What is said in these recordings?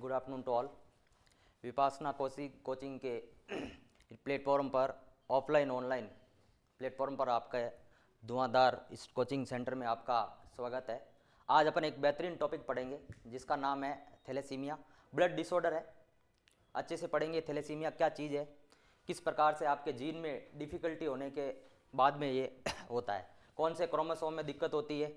Good afternoon to all. Vipasana coaching के platform पर offline online platform पर आपका धुआंधार इस कोचिंग सेंटर में आपका स्वागत है। आज अपन एक बेहतरीन टॉपिक पढ़ेंगे जिसका नाम है थैलेसीमिया। ब्लड डिसऑर्डर है, अच्छे से पढ़ेंगे। थैलेसीमिया क्या चीज़ है, किस प्रकार से आपके जीन में डिफ़िकल्टी होने के बाद में ये होता है, कौन से क्रोमोसोम में दिक्कत होती है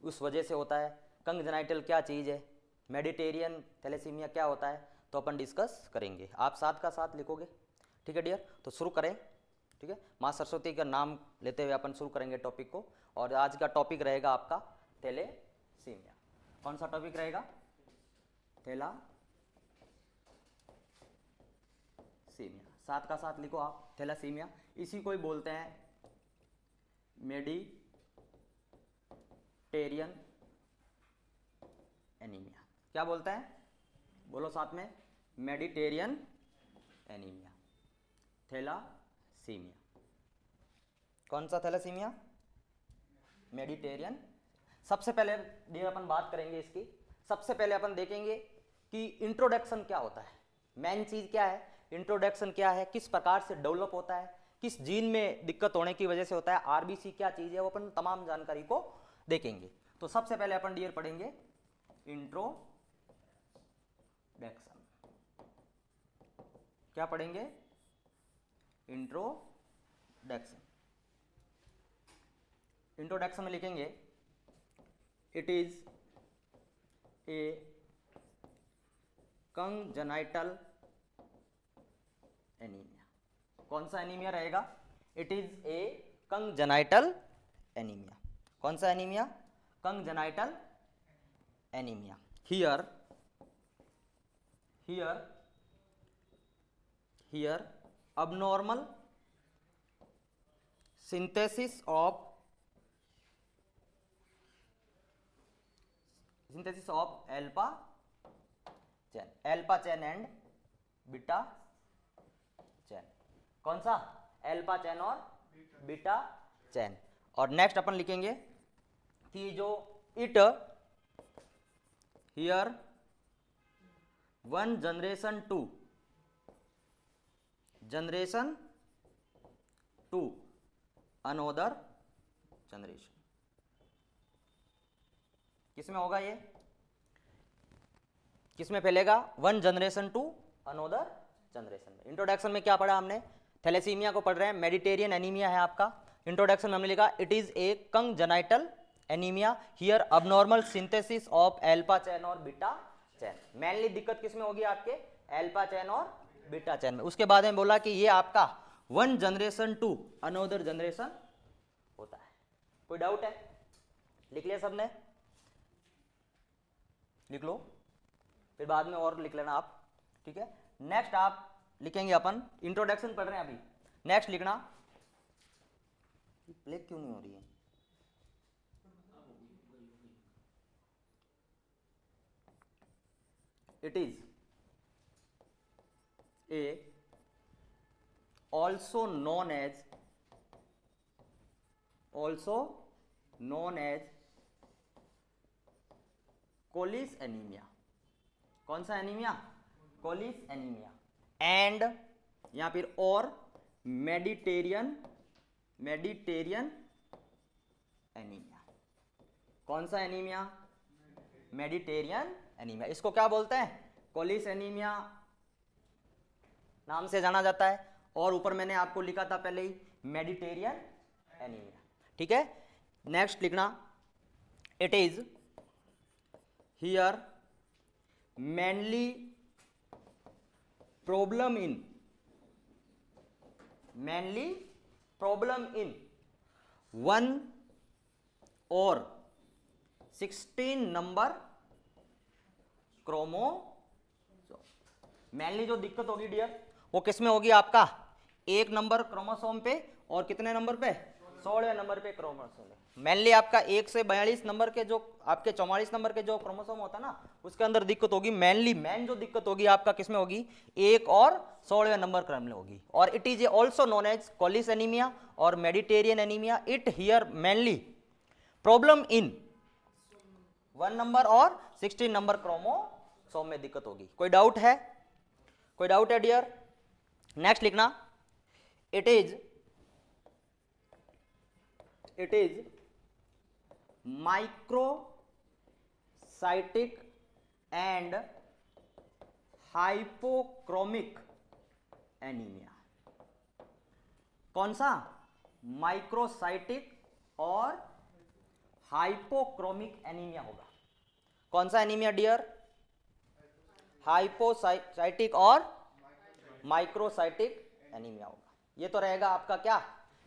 उस वजह से होता है, कंजेनाइटल क्या चीज़ है, मेडिटेरियन थैलेसीमिया क्या होता है, तो अपन डिस्कस करेंगे। आप साथ का साथ लिखोगे, ठीक है डियर। तो शुरू करें, ठीक है। माँ सरस्वती का नाम लेते हुए अपन शुरू करेंगे टॉपिक को। और आज का टॉपिक रहेगा आपका थैलेसीमिया। कौन सा टॉपिक रहेगा? थैलासीमिया। साथ का साथ लिखो आप, थैलासीमिया। इसी को ही बोलते हैं मेडिटेरियन एनीमिया। क्या बोलते हैं? बोलो साथ में, मेडिटेरियन एनीमिया, थैलासीमिया। कौन सा थैलासीमिया? मेडिटेरियन। सबसे पहले डियर अपन बात करेंगे इसकी। सबसे पहले अपन देखेंगे कि इंट्रोडक्शन क्या होता है, मेन चीज क्या है, इंट्रोडक्शन क्या है, किस प्रकार से डेवलप होता है, किस जीन में दिक्कत होने की वजह से होता है, आरबीसी क्या चीज है, वो अपन तमाम जानकारी को देखेंगे। तो सबसे पहले अपन डियर पढ़ेंगे इंट्रोडक्शन। क्या पढ़ेंगे? इंट्रोडक्शन। इंट्रोडक्शन में लिखेंगे it is a congenital anaemia. कौन सा एनीमिया रहेगा? It is a congenital anaemia. कौन सा anaemia? Congenital anaemia. Here abnormal synthesis of alpha chain and beta chain। कौन सा? अल्फा चैन और बीटा चैन। और नेक्स्ट अपन लिखेंगे कि जो it here one generation to another generation. किसमें होगा ये, किसमें फैलेगा? One generation to another generation में। इंट्रोडक्शन में क्या पढ़ा हमने? थैलेसीमिया को पढ़ रहे हैं, मेडिटेरियन एनीमिया है आपका। इंट्रोडक्शन में हमने लिखा it is a congenital anaemia, here abnormal synthesis of alpha chain और बीटा चैन। मेनली दिक्कत किसमें होगी? आपके अल्फा चैन और बीटा चैन में। उसके बाद में बोला कि ये आपका one generation to another generation होता है। कोई डाउट है? लिख लिया सबने? लिख लो, फिर बाद में और लिख लेना आप, ठीक है। नेक्स्ट आप लिखेंगे, अपन इंट्रोडक्शन पढ़ रहे हैं अभी। नेक्स्ट लिखना, प्ले क्यों नहीं हो रही है? It is a also known as Cooley's anaemia. कौन सा एनीमिया? कोलिस एनीमिया। एंड या फिर और मेडिटेरियन एनीमिया। कौन सा एनीमिया? Mediterranean anaemia. इसको क्या बोलते हैं? कोलिस एनीमिया नाम से जाना जाता है। और ऊपर मैंने आपको लिखा था पहले ही, मेडिटेरियन एनीमिया, ठीक है। नेक्स्ट लिखना, it is here mainly problem in 1 और 16 नंबर क्रोमोसोम। मेनली जो दिक्कत होगी डियर वो किस में होगी? आपका 1 नंबर क्रोमोसोम पे और कितने नंबर पे? 16 नंबर पे क्रोमोसोम है। मेनली आपका 1 से 42 नंबर के जो आपके 44 नंबर के जो क्रोमोसोम होता है ना, उसके अंदर दिक्कत होगी। मेन जो दिक्कत होगी आपका किसमें होगी? 1 और 16 नंबर क्रम में होगी। और it is also known as Cooley's anaemia और Mediterranean anaemia. It here mainly problem in 1 number और 16 नंबर क्रोमोसोम क्रोमोसोम में दिक्कत होगी। कोई डाउट है? कोई डाउट है डियर? नेक्स्ट लिखना, it is microcytic and hypochromic anaemia. कौन सा? माइक्रोसाइटिक और हाइपोक्रोमिक एनीमिया होगा। कौन सा एनीमिया डियर? हाइपोसाइटिक और माइक्रोसाइटिक एनीमिया होगा। ये तो रहेगा आपका क्या?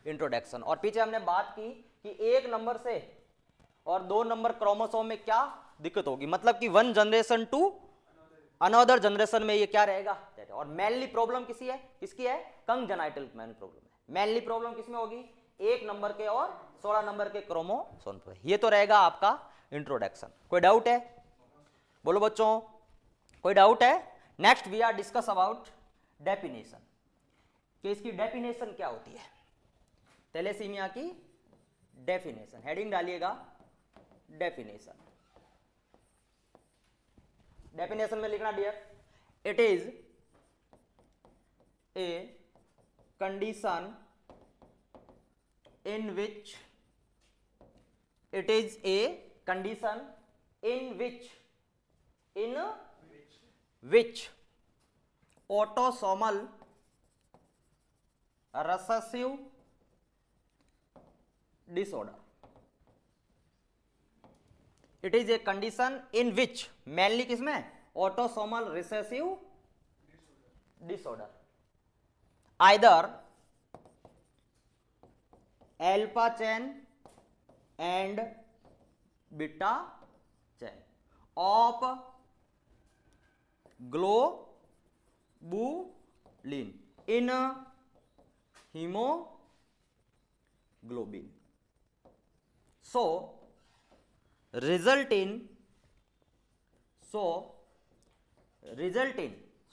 इंट्रोडक्शन। और पीछे हमने बात की कि 1 नंबर से और 2 नंबर क्रोमोसोम में क्या दिक्कत होगी, मतलब कि 1 जनरेशन टू अनदर जनरेशन में ये क्या रहेगा। और मेनली प्रॉब्लम किसकी है? कंजेनाइटल मेन प्रॉब्लम है। मेनली प्रॉब्लम किसमें होगी? 1 नंबर के और 16 नंबर के क्रोमोसोम पे। ये तो रहेगा आपका इंट्रोडक्शन। कोई डाउट है? बोलो बच्चों, कोई डाउट है? Next we are discuss about definition, कि इसकी डेफिनेशन क्या होती है, थैलेसीमिया की डेफिनेशन। हेडिंग डालिएगा डेफिनेशन। डेफिनेशन में लिखना dear, it is a condition in which autosomal recessive disorder. It is a condition in which, mainly किसमें? autosomal recessive disorder, either alpha chain and beta chain of globulin in hemoglobin, so result in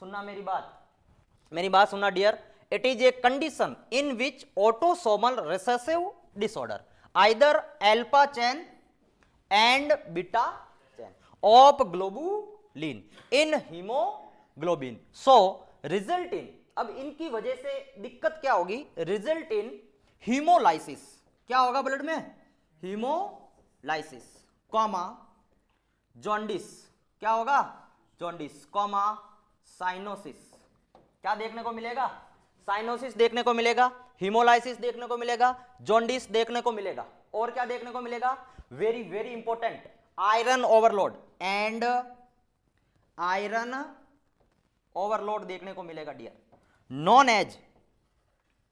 सुनना मेरी बात सुनना dear, it is a condition in which autosomal recessive disorder, either alpha chain and beta chain of globulin in hemoglobin, so result in, अब इनकी वजह से दिक्कत क्या होगी? Result in haemolysis. क्या होगा ब्लड में? Haemolysis, comma jaundice. क्या होगा? Jaundice, comma cyanosis. क्या देखने को मिलेगा? साइनोसिस देखने को मिलेगा, हीमोलाइसिस देखने को मिलेगा, जॉन्डिस देखने को मिलेगा, और क्या देखने को मिलेगा? Very very important, iron overload and iron overload देखने को मिलेगा डियर, नॉन एज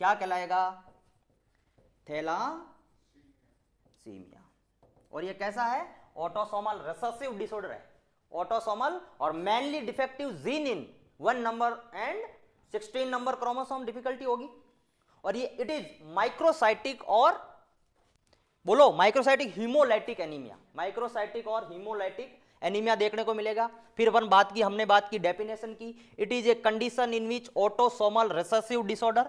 क्या कहलाएगा? थैलासीमिया। और ये कैसा है? ऑटोसोमल रिसेसिव डिसऑर्डर है। ऑटोसोमल और mainly defective gene in 1 number and 16 number chromosome difficulty होगी। और ये इट इज माइक्रोसाइटिक और बोलो माइक्रोसाइटिक हीमोलाइटिक एनीमिया, माइक्रोसाइटिक और हीमोलाइटिक एनीमिया देखने को मिलेगा। फिर हमने बात की डेफिनेशन की, it is a condition in which autosomal recessive disorder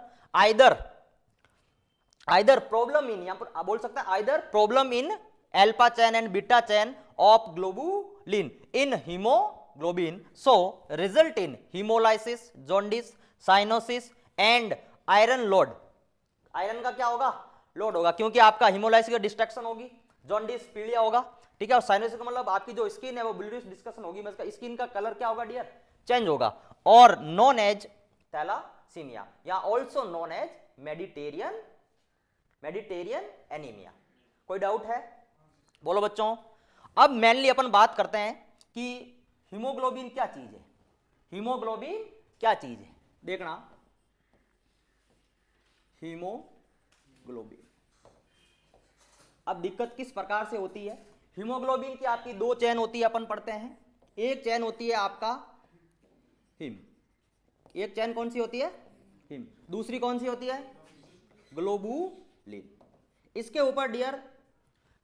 either problem in, यहां पर बोल सकता है either problem in alpha chain and beta chain of globulin in haemoglobin, so result in haemolysis, jaundice, cyanosis and iron load. Iron का क्या होगा? Load होगा, क्योंकि आपका हीमोलाइसिस का डिस्ट्रक्शन होगी, जॉन्डिस पीलिया होगा, ठीक है। और साइनोसिस का मतलब आपकी जो स्किन है वो ब्लूइश डिस्कशन होगी, मतलब स्किन का कलर क्या होगा डियर? चेंज होगा। और नॉन एज थैलासीमिया या also known as Mediterranean anaemia. कोई डाउट है? बोलो बच्चों। अब मेनली अपन बात करते हैं कि हीमोग्लोबिन क्या चीज है। हीमोग्लोबिन क्या चीज है देखना, हीमोग्लोबिन। अब दिक्कत किस प्रकार से होती है? हीमोग्लोबिन की आपकी 2 चेन होती है, अपन पढ़ते हैं। एक चेन होती है आपका हिम, एक चेन कौन सी होती है? हिम। दूसरी कौन सी होती है? ग्लोबुलिन। इसके ऊपर डियर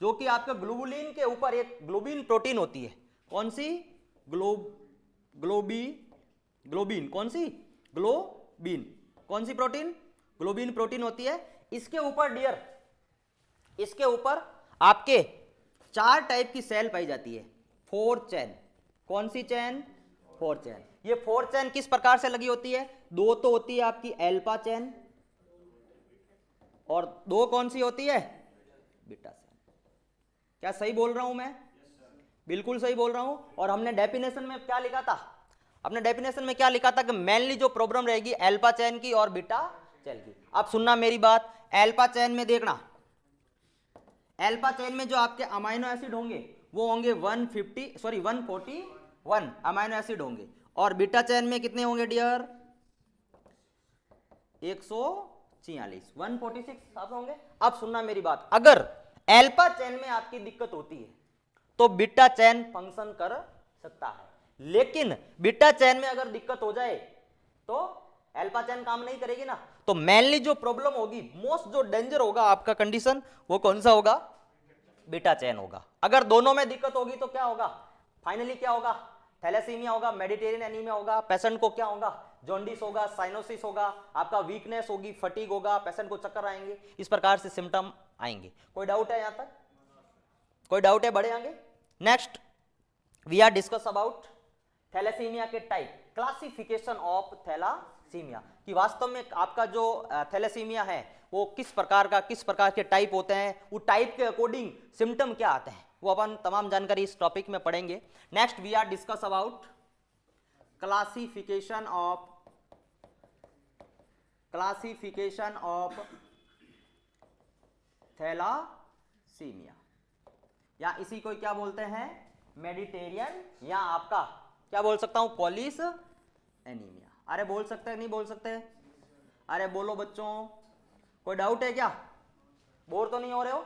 जो कि आपके ग्लोबुलिन के ऊपर एक ग्लोबिन प्रोटीन होती है, कौन सी? ग्लोबिन। कौन सी? ग्लोबिन। कौन सी प्रोटीन? ग्लोबिन प्रोटीन होती है। इसके ऊपर डियर, इसके ऊपर आपके 4 टाइप की सेल पाई जाती है, 4 चेन। कौन सी चेन? 4 चेन। ये 4 चेन किस प्रकार से लगी होती है? 2 तो होती है आपकी अल्फा चेन और 2 कौन सी होती है? Beta chain. क्या सही बोल रहा हूं मैं? बिल्कुल सही बोल रहा हूं। और हमने डेफिनेशन में क्या लिखा था? अपने डेफिनेशन में क्या लिखा था कि मेनली जो प्रॉब्लम रहेगी अल्फा चेन की और बीटा चेन की। अब सुनना मेरी बात, अल्फा चेन में देखना, अल्फा चेन में जो आपके अमाइनो एसिड होंगे वो होंगे 141 अमाइनो एसिड होंगे, और बीटा चेन में कितने होंगे डियर? 146 146 आप होंगे। अब सुनना मेरी बात, अगर अल्फा चेन में आपकी दिक्कत होती है तो बीटा चेन फंक्शन कर सकता है, लेकिन बीटा चेन में अगर दिक्कत हो जाए तो अल्फा चेन काम नहीं करेगी ना। तो मेनली जो प्रॉब्लम होगी, मोस्ट जो डेंजर होगा आपका कंडीशन, वो कौन सा होगा? बीटा चेन होगा। अगर दोनों में दिक्कत होगी तो क्या होगा? फाइनली क्या होगा? थैलेसीमिया होगा, मेडिटेरियन एनीमिया होगा, पेशेंट को क्या होगा? जॉन्डिस होगा, साइनोसिस होगा, आपका वीकनेस होगी, फटीग होगा, पेशेंट को चक्कर आएंगे, इस प्रकार से सिम्टम आएंगे। कोई डाउट है यहां तक? कोई डाउट है? बढ़े आगे। Next we are discuss about thalassaemia के टाइप, क्लासिफिकेशन ऑफ थैलासीमिया, कि वास्तव में आपका जो थैलेसीमिया है वो किस प्रकार के टाइप होते हैं, वो टाइप के अकॉर्डिंग सिम्टम क्या आते हैं, वो अपन तमाम जानकारी इस टॉपिक में पढ़ेंगे। Next we are discuss about classification of thalassaemia, या इसी को क्या बोलते हैं? मेडिटेरियन, या आपका क्या बोल सकता हूं? पॉलिस एनीमिया। अरे बोल सकते हैं, नहीं बोल सकते? अरे बोलो बच्चों, कोई डाउट है क्या? बोर तो नहीं हो रहे हो?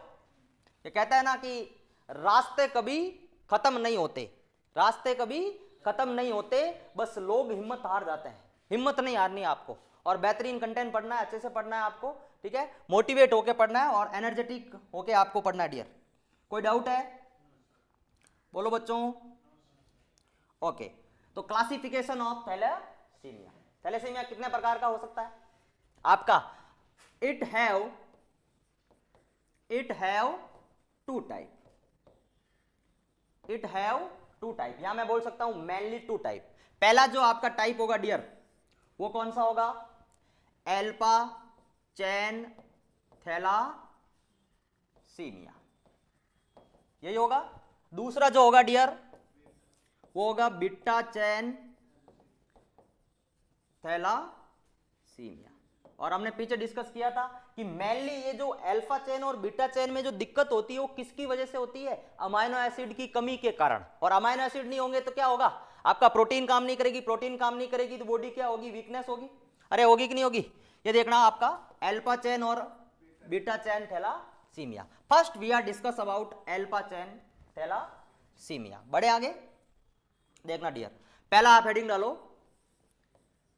ये कहता है ना कि रास्ते कभी खत्म नहीं होते, रास्ते कभी खत्म नहीं होते, बस लोग हिम्मत हार जाते हैं। हिम्मत नहीं हारनी आपको, और बेहतरीन कंटेंट पढ़ना है, अच्छे से पढ़ना है आपको, ठीक है? मोटिवेट होके पढ़ना है और एनर्जेटिक होके आपको पढ़ना है डियर। कोई डाउट है? बोलो बच्चों। ओके, तो क्लासिफिकेशन ऑफ थैलेसीमिया, थैलेसीमिया कितने प्रकार का हो सकता है आपका? It have to type, it have to type, यहां मैं बोल सकता हूं मेनली 2 टाइप। पहला जो आपका टाइप होगा डियर, वो कौन सा होगा? अल्फा चैन थैलासीमिया, यही होगा। दूसरा जो होगा डियर, वो होगा बीटा चैन थैलासीमिया। और हमने पीछे डिस्कस किया था कि मेनली ये जो अल्फा चेन और बीटा चेन में जो दिक्कत होती है वो किसकी वजह से होती है? अमाइनो एसिड की कमी के कारण। और अमाइनो एसिड नहीं होंगे तो क्या होगा? आपका प्रोटीन काम नहीं करेगी, प्रोटीन काम नहीं करेगी तो बॉडी क्या होगी? वीकनेस होगी। अरे होगी कि नहीं होगी? ये देखना आपका अल्फा चेन और beta chain thalassaemia. First we are discuss about alpha chain thalassaemia. बड़े आगे देखना डियर, पहला आप हेडिंग डालो,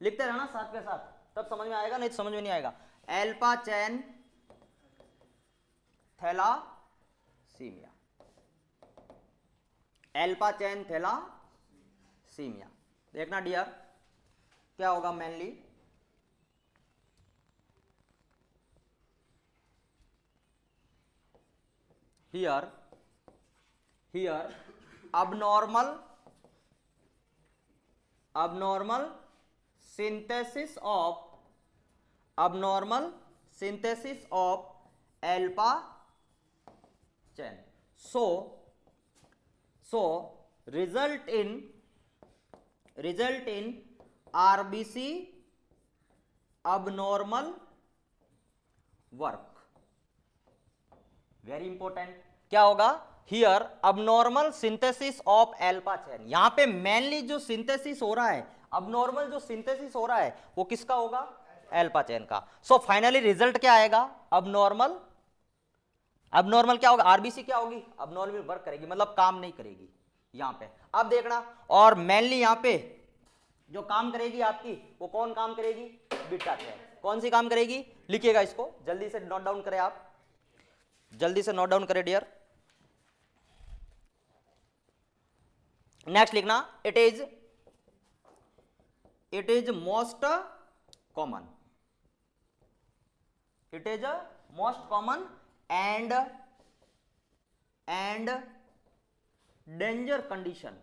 लिखते रहना साथ के साथ, तब समझ में आएगा, नहीं तो समझ में नहीं आएगा। Alpha chain thalassaemia, alpha chain thalassaemia. देखना डियर क्या होगा mainly, here abnormal synthesis of alpha chain, so result in RBC abnormal work, very important. क्या होगा? Here abnormal synthesis of alpha chain, यहां पे मेनली जो सिंथेसिस हो रहा है, अबनॉर्मल जो सिंथेसिस हो रहा है वो किसका होगा? अल्फा चेन का। सो फाइनली रिजल्ट क्या आएगा? अबनॉर्मल क्या होगा? आरबीसी क्या होगी? अबनॉर्मल वर्क करेगी, मतलब काम नहीं करेगी यहां पे। अब देखना, और मेनली यहां पे जो काम करेगी आपकी, वो कौन काम करेगी? Beta chain. कौन सी काम करेगी? लिखिएगा इसको, जल्दी से नोट डाउन करें आप, जल्दी से नोट डाउन करें डियर। नेक्स्ट लिखना, it is most common, it is most common and danger condition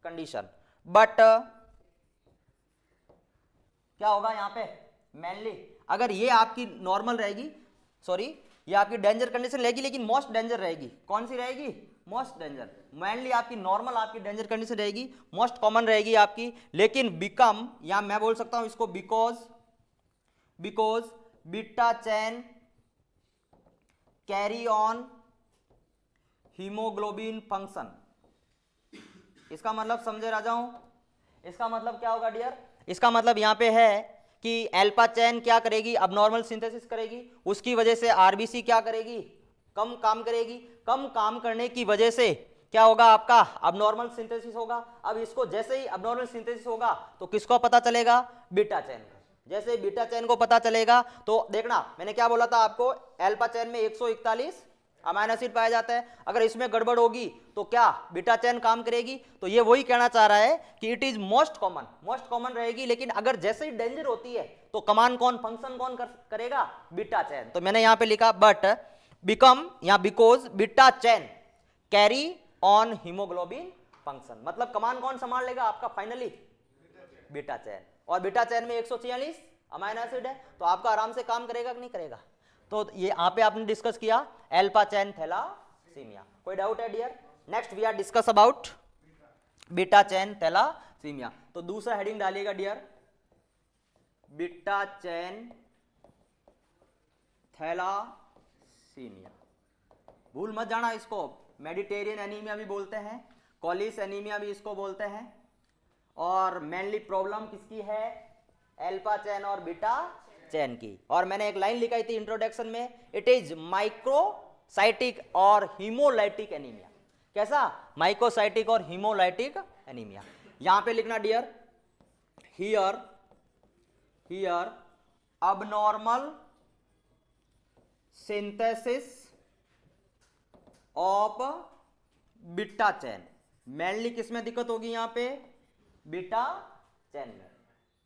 condition, but क्या होगा यहाँ पे मेनली, अगर ये आपकी नॉर्मल रहेगी, सॉरी ये आपकी डेंजर कंडीशन रहेगी, लेकिन मोस्ट डेंजर रहेगी। कौन सी रहेगी? Most danger. मेनली आपकी नॉर्मल आपकी डेंजर कंडीशन रहेगी, मोस्ट कॉमन रहेगी आपकी, लेकिन बिकम, या मैं बोल सकता हूं इसको because beta chain carry on haemoglobin function. इसका मतलब समझे राजाओं, इसका मतलब क्या होगा डियर? इसका मतलब यहां पे है कि अल्फा चैन क्या करेगी? अब नॉर्मल सिंथेसिस करेगी, उसकी वजह से आरबीसी क्या करेगी? कम काम करेगी। कम काम करने की वजह से क्या होगा? आपका अबनॉर्मल सिंथेसिस होगा। अब इसको जैसे ही अबनॉर्मल सिंथेसिस होगा तो किसको पता चलेगा? बीटा चैन को। जैसे बीटा चैन को पता चलेगा तो देखना, मैंने क्या बोला था आपको, अल्फा चैन में 141 अमाइनो एसिड पाया जाता है। अगर इसमें गड़बड़ होगी तो क्या बीटा चैन काम करेगी? तो ये वही कहना चाह रहा है कि इट इज मोस्ट कॉमन रहेगी, लेकिन अगर जैसे ही डेंजर होती है तो कमांड कौन, फंक्शन कौन करेगा? बीटा चैन। तो मैंने यहां पे लिखा बट बिकम या because beta chain carry on haemoglobin function, मतलब कमांड कौन संभाल लेगा आपका फाइनली? बीटा चैन। और बीटा चैन में 146 अमाइनो एसिड है, तो आपका आराम से काम करेगा कि नहीं करेगा? तो ये यहाँ पे आपने डिस्कस किया अल्फा चैन थैलासीमिया। कोई डाउट है dear? Next we are discuss about beta chain thalassaemia. तो दूसरा हेडिंग डालिएगा डियर, बीटा चैन थैलासीमिया। भूल मत जाना इसको, मेडिटेरियन एनीमिया भी बोलते हैं, कॉलिस एनीमिया भी इसको बोलते हैं। और मेनली प्रॉब्लम किसकी है? अल्फा चैन और बीटा चैन की। और मैंने एक लाइन लिखाई थी इंट्रोडक्शन में, इट इज माइक्रोसाइटिक और हीमोलाइटिक एनीमिया। कैसा? माइक्रोसाइटिक और हीमोलाइटिक एनीमिया। यहां पे लिखना dear, here abnormal synthesis of beta chain. Mainly किसमें दिक्कत होगी? यहां पे बीटा चैन में।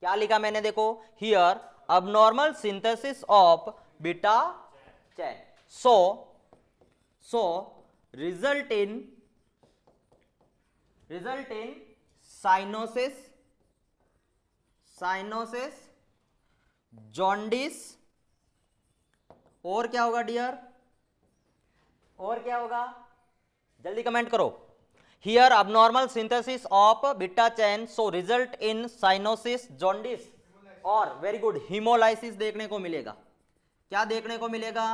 क्या लिखा मैंने? देखो, here abnormal synthesis of beta chain so result in cyanosis, jaundice, और क्या होगा डियर? और क्या होगा? जल्दी कमेंट करो। Here abnormal synthesis of beta chain so result in cyanosis, jaundice और वेरी गुड हीमोलाइसिस देखने को मिलेगा। क्या देखने को मिलेगा?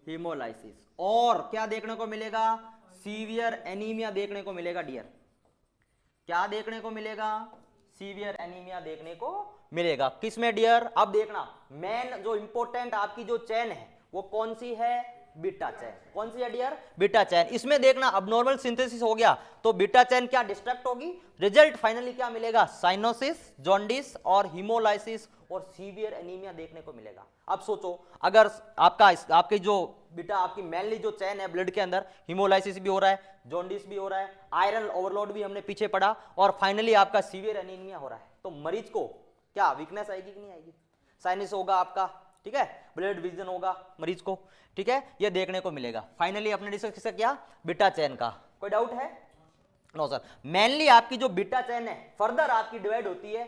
हीमोलाइसिस। और क्या देखने को मिलेगा? सीवियर एनीमिया देखने को मिलेगा डियर। क्या देखने को मिलेगा? सीवियर एनीमिया देखने को मिलेगा। किसमें डियर? अब देखना, मेन जो इंपॉर्टेंट आपकी जो चैन है वो कौन सी है? बीटा चैन। कौन सी है डियर? बीटा चैन। इसमें देखना अबनॉर्मल सिंथेसिस हो गया तो बीटा चैन क्या डिस्ट्रक्ट होगी? रिजल्ट फाइनली क्या मिलेगा? साइनोसिस, जॉन्डिस और हीमोलाइसिस और सीवियर एनीमिया देखने को मिलेगा। अब सोचो, अगर आपकी जो बीटा आपकी मेनली जो चैन है ब्लड के अंदर, हीमोलाइसिस भी हो रहा है, जॉन्डिस भी हो रहा है, आयरन ओवरलोड भी हमने पीछे पढ़ा, और फाइनली आपका सीवियर एनीमिया हो रहा है, तो मरीज को क्या वीकनेस आएगी कि नहीं आएगी? साइनस होगा आपका, ठीक है, ब्लड विजन होगा मरीज को, ठीक है, ये देखने को मिलेगा। फाइनली अपने डिस्कस किया बीटा चैन का। कोई डाउट है? No sir. मेनली आपकी जो बीटा चैन है फर्दर आपकी डिवाइड होती है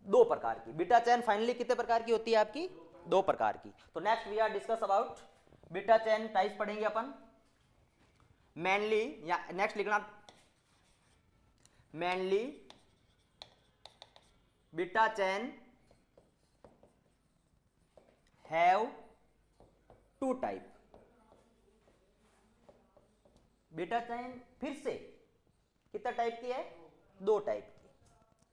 दो प्रकार की। बीटा चैन फाइनली कितने प्रकार की होती है आपकी? दो प्रकार की। तो next we are discuss about beta chain types पढ़ेंगे अपन मेनली, या नेक्स्ट लिखना mainly beta chain have to type. Beta chain फिर से कितना टाइप की है? दो टाइप की।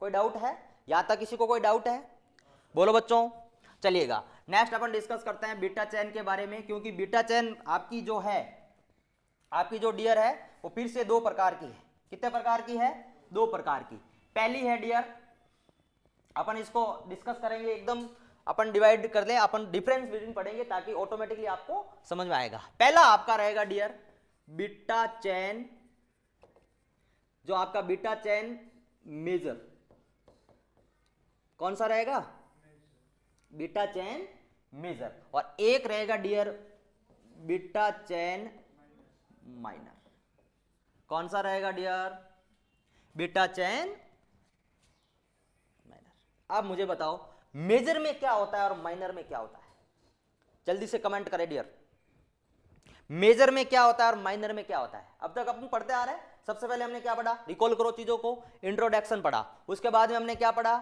कोई डाउट है? यहां तक किसी को कोई डाउट है? बोलो बच्चों। चलिएगा नेक्स्ट अपन डिस्कस करते हैं बीटा चैन के बारे में, क्योंकि बीटा चैन आपकी जो है, आपकी जो डियर है वो फिर से दो प्रकार की है। कितने प्रकार की है? दो प्रकार की। पहली है डियर, अपन इसको डिस्कस करेंगे एकदम, अपन डिवाइड कर ले, अपन डिफरेंस बिटवीन पढ़ेंगे ताकि ऑटोमेटिकली आपको समझ में आएगा। पहला आपका रहेगा डियर बीटा चैन, जो आपका बीटा चैन मेजर। कौन सा रहेगा? Beta chain major. और एक रहेगा डियर बीटा चैन माइनर। कौन सा रहेगा डियर? बीटा चैन माइनर। अब मुझे बताओ मेजर में क्या होता है और माइनर में क्या होता है, जल्दी से कमेंट करें डियर। मेजर में क्या होता है और माइनर में क्या होता है? अब तक अपन पढ़ते आ रहे हैं। सबसे पहले हमने क्या पढ़ा, रिकॉल करो चीजों को, इंट्रोडक्शन पढ़ा, उसके बाद में हमने क्या पढ़ा,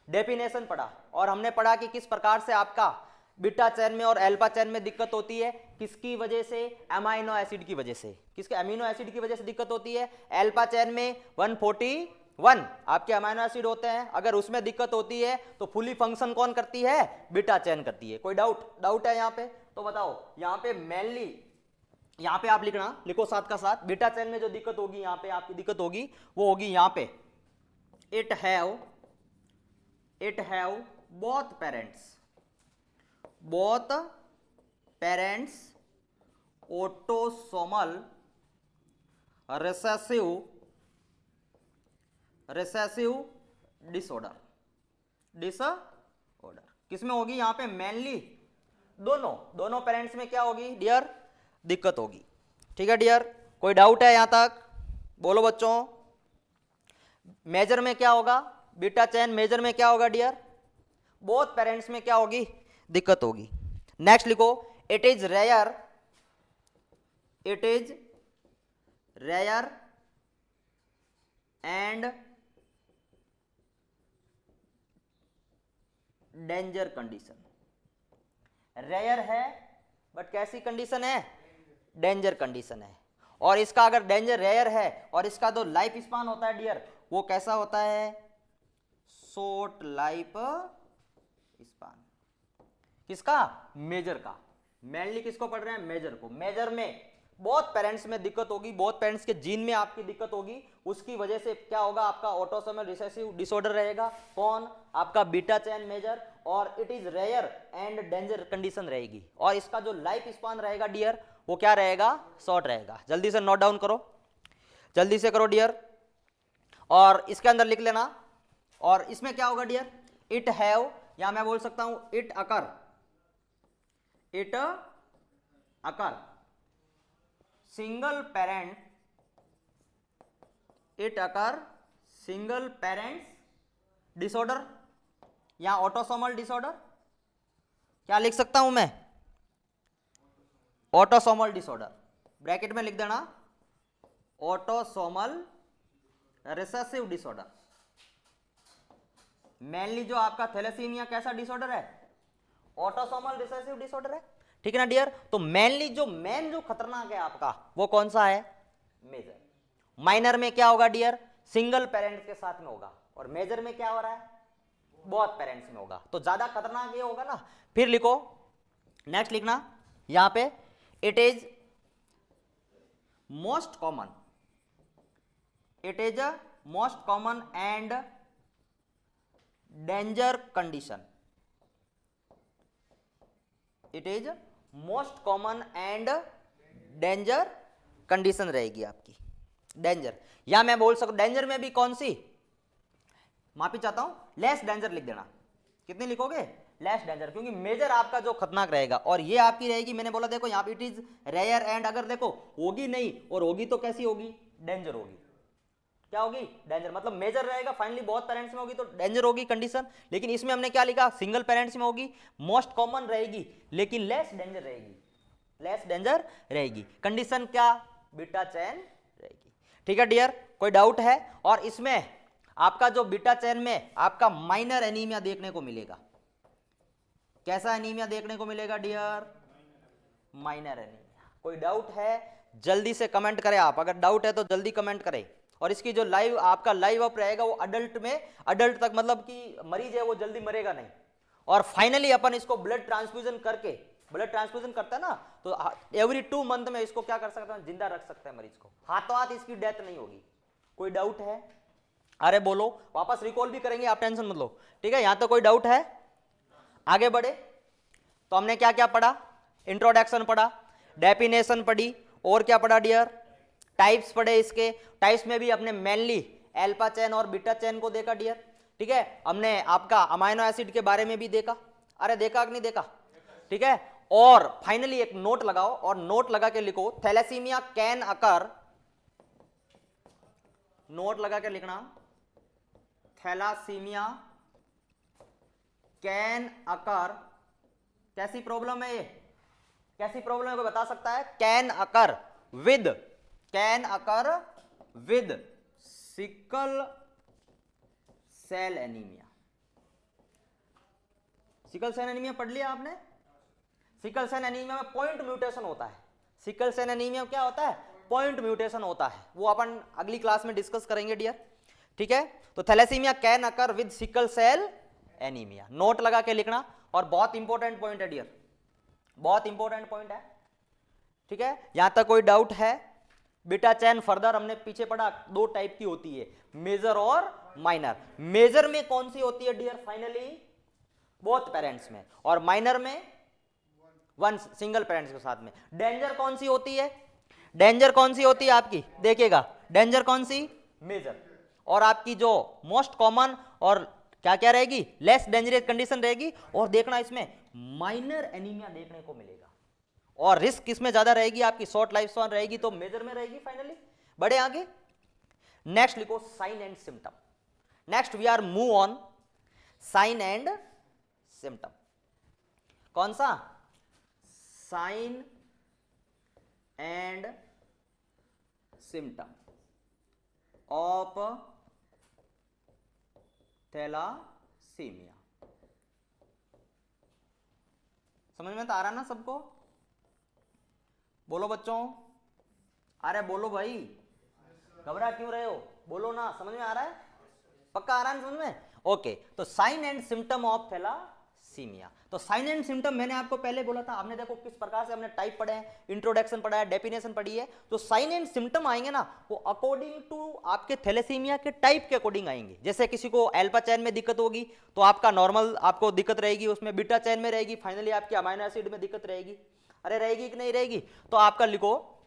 डेफिनेशन पढ़ा, और हमने पढ़ा कि किस प्रकार से आपका बीटा चैन में और अल्फा चैन में दिक्कत होती है, किसकी वजह से, अमीनो एसिड की वजह से। किसके? अमीनो एसिड की वजह से दिक्कत होती है। अल्फा चैन में 141 आपके अमीनो एसिड होते हैं, अगर उसमें दिक्कत होती है तो फुली फंक्शन कौन करती है, बीटा चैन करती है। कोई डाउट है यहाँ पे? तो बताओ यहाँ पे मेनली, यहाँ पे आप लिखो साथ का साथ, बीटा चैन में जो दिक्कत होगी यहाँ पे आपकी दिक्कत होगी वो होगी यहाँ पे, it have both parents autosomal recessive disorder। किसमें होगी यहाँ पे? मेनली दोनों पेरेंट्स में क्या होगी डियर, दिक्कत होगी। ठीक है डियर, कोई डाउट है यहां तक? बोलो बच्चों। मेजर में क्या होगा, बीटा चैन मेजर में क्या होगा डियर, बोथ पेरेंट्स में क्या होगी, दिक्कत होगी। नेक्स्ट लिखो, it is rare and danger condition. Rare है बट कैसी कंडीशन है, डेंजर कंडीशन है। और इसका अगर डेंजर रेयर है और इसका जो लाइफ स्पान होता है डियर वो कैसा होता है, शॉर्ट लाइफ स्पान। किसका? मेजर का। मेनली किसको पढ़ रहे हैं, मेजर को। मेजर में बहुत पेरेंट्स में दिक्कत होगी, बहुत पेरेंट्स के जीन में आपकी दिक्कत होगी, उसकी वजह से क्या होगा, आपका ऑटोसोमल रिसेसिव डिसऑर्डर रहेगा। कौन? आपका बीटा चैन मेजर। और it is rare and danger condition रहेगी। और इसका जो लाइफ स्पान रहेगा डियर वो क्या रहेगा, शॉर्ट रहेगा। जल्दी से नोट डाउन करो, जल्दी से करो डियर, और इसके अंदर लिख लेना। और इसमें क्या होगा डियर, इट हैव, या मैं बोल सकता हूं it occur single parents disorder या ऑटोसोमल डिसऑर्डर। क्या लिख सकता हूं मैं, ऑटोसोमल डिसऑर्डर, ब्रैकेट में लिख देना ऑटोसोमल रिसेसिव डिसऑर्डर। मेनली जो आपका थैलेसीमिया कैसा डिसऑर्डर है, ऑटोसोमल रिसेसिव डिसऑर्डर है। ठीक है ना डियर? तो मेनली जो खतरनाक है आपका वो कौन सा है, मेजर। माइनर में क्या होगा डियर, सिंगल पेरेंट्स के साथ में होगा। और मेजर में क्या हो रहा है, बहुत पेरेंट्स में होगा। तो ज्यादा खतरनाक ये होगा ना। फिर लिखो, नेक्स्ट लिखना यहां पे, it is most common and danger condition. It is most common and danger condition रहेगी आपकी, डेंजर। या मैं बोल सकूं डेंजर में भी कौन सी, माफी चाहता हूं, लेस डेंजर लिख देना। कितनी लिखोगे, लेस डेंजर, क्योंकि मेजर आपका जो खतरनाक रहेगा। और ये आपकी रहेगी, मैंने बोला देखो यहाँ पे इट इज रेयर एंड, अगर देखो होगी नहीं और होगी तो कैसी होगी, डेंजर होगी। क्या होगी, डेंजर। मतलब मेजर रहेगा फाइनली बहुत पेरेंट्स में होगी तो डेंजर होगी कंडीशन। लेकिन इसमें हमने क्या लिखा, सिंगल पेरेंट्स में होगी, मोस्ट कॉमन रहेगी, लेकिन लेस डेंजर रहेगी। कंडीशन क्या, बीटा चैन रहेगी। ठीक है डियर, कोई डाउट है? और इसमें आपका जो बीटा चैन में आपका माइनर एनीमिया देखने को मिलेगा। कैसा एनीमिया देखने को मिलेगा डियर, माइनर एनीमिया। कोई डाउट है जल्दी से कमेंट करें आप, अगर डाउट है तो जल्दी कमेंट करें। और इसकी जो आपका लाइव अप रहेगा वो अडल्ट तक, मतलब कि मरीज है वो जल्दी मरेगा नहीं। और फाइनली अपन इसको ब्लड ट्रांसफ्यूजन करता है ना, तो एवरी 2 मंथ में इसको क्या कर सकते हैं, जिंदा रख सकते हैं मरीज को, हाथों हाथ इसकी डेथ नहीं होगी। कोई डाउट है? अरे बोलो, वापस रिकॉल भी करेंगे, आप टेंशन मत लो। ठीक है, यहां तो कोई डाउट है? आगे बढ़े तो हमने क्या क्या पढ़ा, इंट्रोडक्शन पढ़ा, डेफिनेशन पढ़ी, और क्या पढ़ा डियर, टाइप्स पढ़े। इसके टाइप्स में भी अपने मेनली अल्फा चैन और बीटा चैन को देखा डियर। ठीक है, हमने आपका अमाइनो एसिड के बारे में भी देखा। अरे देखा कि नहीं देखा? ठीक है, और फाइनली एक नोट लगाओ, और नोट लगा के लिखो, थैलेसीमिया कैन अकर नोट लगा के लिखना, थैलासीमिया कैन अकर, कैसी प्रॉब्लम है ये, कैसी प्रॉब्लम है कोई बता सकता है? Can occur with sickle cell anaemia. Sickle cell anaemia पढ़ लिया आपने? सिकल सेल एनीमिया में पॉइंट म्यूटेशन होता है। सिकल सेल एनीमिया क्या होता है? पॉइंट म्यूटेशन होता है, वो अपन अगली क्लास में डिस्कस करेंगे डियर, ठीक है। तो thalassaemia can occur with sickle cell anaemia, note लगा के लिखना, और बहुत इंपॉर्टेंट पॉइंट है डियर, बहुत इंपॉर्टेंट पॉइंट है, ठीक है। यहां तक कोई डाउट है? बीटा चैन फर्दर हमने पीछे पढ़ा, दो टाइप की होती है, मेजर और माइनर। मेजर में कौन सी होती है डियर? फाइनली बोथ पेरेंट्स में, और माइनर में वन सिंगल पेरेंट्स के साथ में। डेंजर कौन सी होती है? डेंजर कौन सी होती है आपकी? देखिएगा, डेंजर कौन सी? मेजर। और आपकी जो मोस्ट कॉमन और क्या क्या रहेगी? लेस डेंजरस कंडीशन रहेगी। और देखना इसमें माइनर एनीमिया देखने को मिलेगा, और रिस्क किसमें ज्यादा रहेगी? आपकी शॉर्ट लाइफ स्पैन रहेगी तो मेजर में रहेगी। फाइनली बढ़े आगे, नेक्स्ट लिखो sign and symptom. Next we are move on sign and symptom. कौन सा? Sign and symptom of thalassaemia. समझ में तो आ रहा ना सबको? बोलो बच्चों, अरे बोलो भाई, घबरा क्यों रहे हो? बोलो ना, समझ में आ रहा है? पक्का आ रहा है समझ में? ओके, तो sign and symptom of thalassaemia. तो साइन एंड सिम्टम मैंने आपको पहले बोला था, आपने देखो किस प्रकार से हमने टाइप पढ़े हैं, इंट्रोडक्शन पढ़ा है, डेफिनेशन पढ़ी है। तो साइन एंड सिम्टम आएंगे ना, वो अकॉर्डिंग टू आपके थैलेसीमिया के टाइप के अकॉर्डिंग आएंगे। जैसे किसी को अल्फा चैन में दिक्कत होगी तो आपका नॉर्मल आपको दिक्कत रहेगी, उसमें बीटा चैन में रहेगी, फाइनली आपकी अमाइनो एसिड में दिक्कत रहेगी। अरे रहेगी कि नहीं रहेगी? तो आपका लिखो,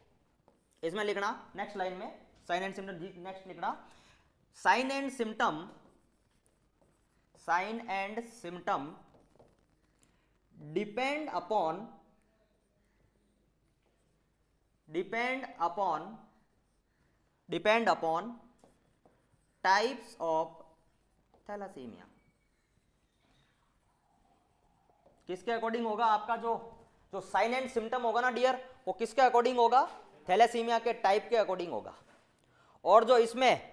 इसमें लिखना नेक्स्ट लाइन में साइन एंड सिम्टम, नेक्स्ट लिखना sign and symptom, sign and symptom depend upon types of thalassaemia. किसके अकॉर्डिंग होगा आपका? जो साइन एंड सिम्टम होगा ना डियर, वो किसके अकॉर्डिंग होगा? थैलेसीमिया के टाइप के अकॉर्डिंग होगा। और जो इसमें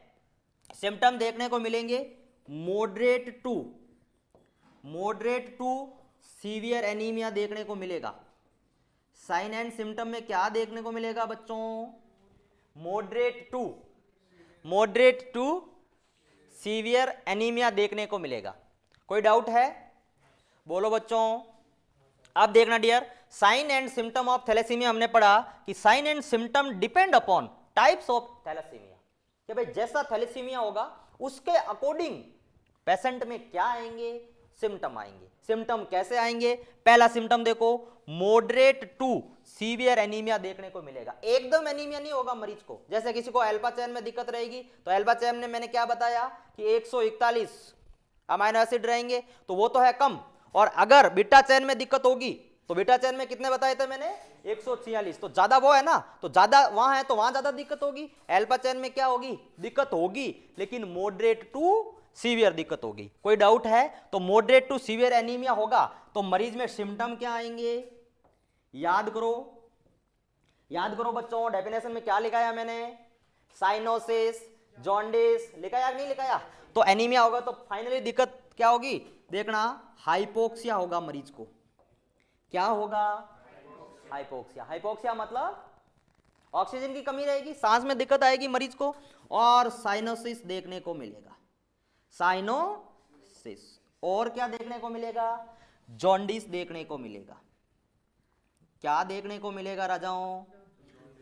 सिम्टम देखने को मिलेंगे मॉडरेट टू सीवियर एनीमिया देखने को मिलेगा। साइन एंड सिम्टम में क्या देखने को मिलेगा बच्चों? मॉडरेट टू सीवियर एनीमिया देखने को मिलेगा। कोई डाउट है? बोलो बच्चों। अब देखना dear, sign and symptom of thalassaemia हमने पढ़ा कि sign and symptom depend upon types of thalassaemia, कि भाई जैसा थैलेसीमिया होगा उसके अकॉर्डिंग पेशेंट में क्या आएंगे? सिम्टम आएंगे। सिम्टम कैसे आएंगे? पहला सिम्टम देखो, मॉडरेट टू सीवियर एनीमिया देखने को मिलेगा। एकदम एनीमिया नहीं होगा मरीज को। जैसे किसी को अल्फा चैन में दिक्कत रहेगी तो अल्फा चैन में मैंने क्या बताया कि 141 अमाइनो एसिड रहेंगे, तो वो तो है कम। और अगर बीटा चैन में दिक्कत होगी तो बीटा चैन में कितने बताए थे मैंने? 146। तो ज्यादा वो है ना, तो ज्यादा वहां है तो वहां ज्यादा दिक्कत होगी। अल्फा चैन में क्या होगी? दिक्कत होगी, लेकिन मॉडरेट टू सीवियर दिक्कत होगी। कोई डाउट है? तो मॉडरेट टू सीवियर एनीमिया होगा तो मरीज में सिम्टम क्या आएंगे? याद करो बच्चों, डेफिनेशन में क्या लिखाया मैंने? साइनोसिस, जॉन्डिस लिखाया नहीं लिखाया? तो एनीमिया होगा तो फाइनली दिक्कत क्या होगी? देखना, हाइपोक्सिया होगा मरीज को। क्या होगा? हाइपोक्सिया मतलब ऑक्सीजन की कमी रहेगी, सांस में दिक्कत आएगी मरीज को। और साइनोसिस देखने को मिलेगा, साइनोसिस। और क्या देखने को मिलेगा? जॉन्डिस देखने को मिलेगा। क्या देखने को मिलेगा राजाओं?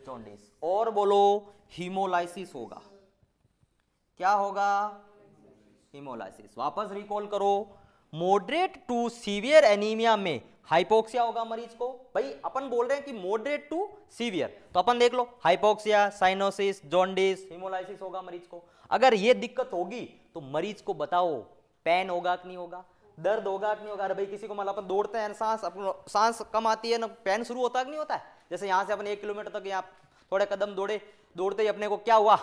जॉन्डिस। और बोलो, हीमोलाइसिस होगा। क्या होगा? हीमोलाइसिस। वापस रिकॉल करो, मॉडरेट टू सीवियर एनीमिया में हाइपोक्सिया होगा मरीज को। भाई अपन बोल रहे हैं कि मॉडरेट टू सीवियर, तो अपन देख लो, हाइपोक्सिया, साइनोसिस, जॉन्डिस, हीमोलाइसिस होगा मरीज को। अगर ये दिक्कत होगी तो मरीज को बताओ पेन होगा कि नहीं होगा, दर्द होगा कि नहीं होगा। अरे भाई किसी को मतलब अपन दौड़ते हैं, सांस कम आती है ना, पेन शुरू होता है कि नहीं होता है। जैसे यहाँ से अपन 1 किलोमीटर तक यहाँ थोड़े कदम दौड़ते ही अपने को क्या हुआ?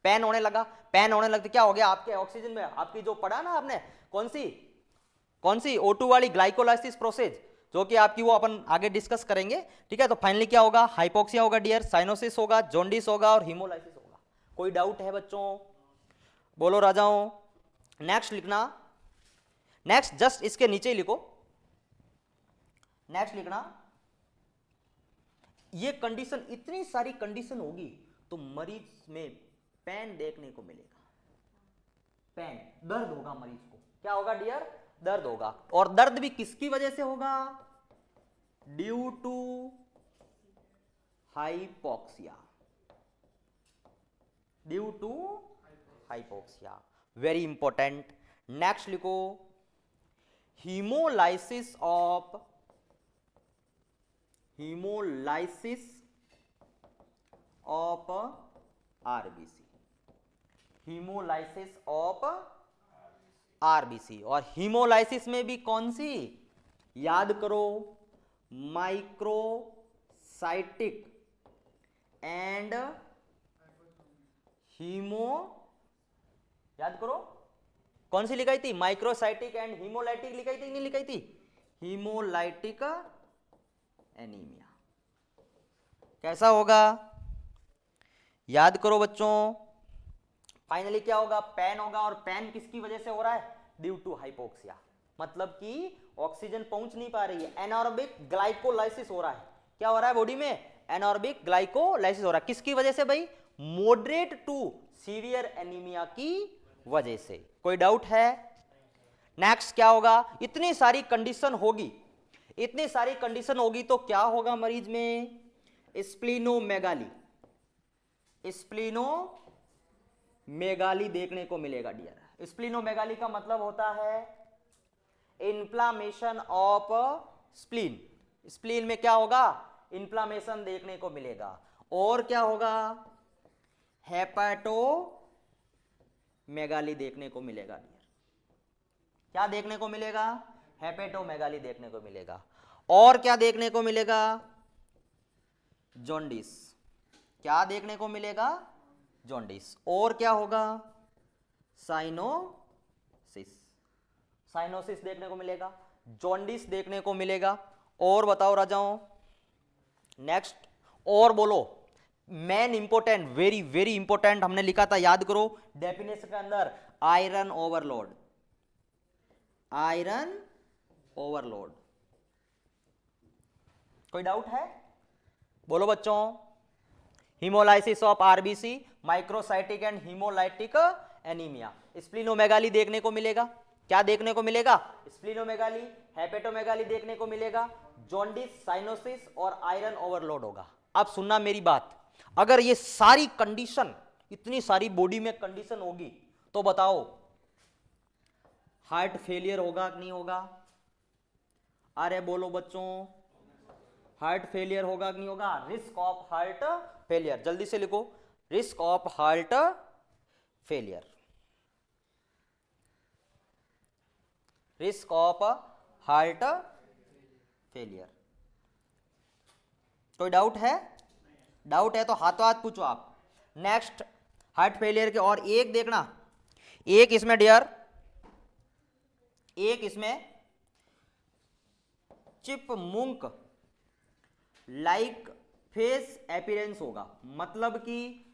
पैन होने लगा, पैन होने लगते क्या हो गया आपके ऑक्सीजन में, आपकी जो पढ़ा ना आपने कौन सी O2 वाली ग्लाइकोलाइसिस प्रोसेस, जो कि आपकी वो अपन आगे डिस्कस करेंगे, ठीक है। तो फाइनली क्या होगा, हाइपोक्सिया होगा डियर, साइनोसिस होगा, जॉन्डिस होगा और हीमोलाइसिस होगा। कोई डाउट है बच्चों, बोलो राजाओं। नेक्स्ट लिखना, नेक्स्ट जस्ट इसके नीचे ही लिखो, नेक्स्ट लिखना, ये कंडीशन, इतनी सारी कंडीशन होगी तो मरीज में पेन देखने को मिलेगा, पेन, दर्द होगा मरीज को, क्या होगा डियर, दर्द होगा। और दर्द भी किसकी वजह से होगा, due to hypoxia, due to hypoxia, very important. Next लिखो, haemolysis of RBC, haemolysis of RBC. और हीमोलाइसिस में भी कौन सी, याद करो, माइक्रोसाइटिक एंड हीमो, याद करो कौन सी लिखाई थी, माइक्रोसाइटिक एंड हीमोलाइटिक लिखाई थी, नहीं लिखाई थी, हीमोलाइटिक एनीमिया। कैसा होगा, याद करो बच्चों। फाइनली क्या होगा, पेन होगा, और पेन किसकी वजह से हो रहा है, ड्यू टू हाइपोक्सिया, मतलब कि ऑक्सीजन पहुंच नहीं पा रही है, एनारोबिक ग्लाइकोलाइसिस हो रहा है। क्या हो रहा है बॉडी में, एनारोबिक ग्लाइकोलाइसिस हो रहा है, किसकी वजह से भाई, मॉडरेट टू सीवियर एनीमिया की वजह से। कोई डाउट है। नेक्स्ट क्या होगा, इतनी सारी कंडीशन होगी, इतनी सारी कंडीशन होगी तो क्या होगा मरीज में, स्प्लीनोमेगाली, स्प्लीनोमेगाली देखने को मिलेगा डियर। स्प्लीनोमेगाली का मतलब होता है इन्फ्लामेशन ऑफ स्प्लीन, स्प्लीन में क्या होगा, इन्फ्लामेशन देखने को मिलेगा। और क्या होगा, हेपेटोमेगाली देखने को मिलेगा डियर। क्या देखने को मिलेगा, हेपेटोमेगाली देखने को मिलेगा। और क्या देखने को मिलेगा, जॉन्डिस, क्या देखने को मिलेगा, जॉन्डिस। और क्या होगा, साइनोसिस, साइनोसिस देखने को मिलेगा, जॉन्डिस देखने को मिलेगा। और बताओ राजाओं, नेक्स्ट, और बोलो, main important, very very important, हमने लिखा था याद करो डेफिनेशन के अंदर, आयरन ओवरलोड, आयरन ओवरलोड। कोई डाउट है, बोलो बच्चों। Haemolysis of RBC, microcytic and haemolytic anaemia, splenomegaly देखने को मिलेगा। क्या देखने को मिलेगा, स्प्लीनोमेगाली, हेपेटोमेगाली देखने को मिलेगा, जॉन्डिस, साइनोसिस और आयरन ओवरलोड होगा। अब सुनना मेरी बात, अगर ये सारी कंडीशन, इतनी सारी बॉडी में कंडीशन होगी तो बताओ हार्ट फेलियर होगा कि नहीं होगा, अरे बोलो बच्चों, हार्ट फेलियर होगा कि नहीं होगा, रिस्क ऑफ हार्ट फेलियर, जल्दी से लिखो, risk of heart failure, risk of heart failure. कोई डाउट है, डाउट है तो हाथों हाथ पूछो आप। नेक्स्ट, हार्ट फेलियर के और एक देखना, एक इसमें डियर, एक इसमें चिपमुंक लाइक फेस अपीयरेंस होगा, मतलब कि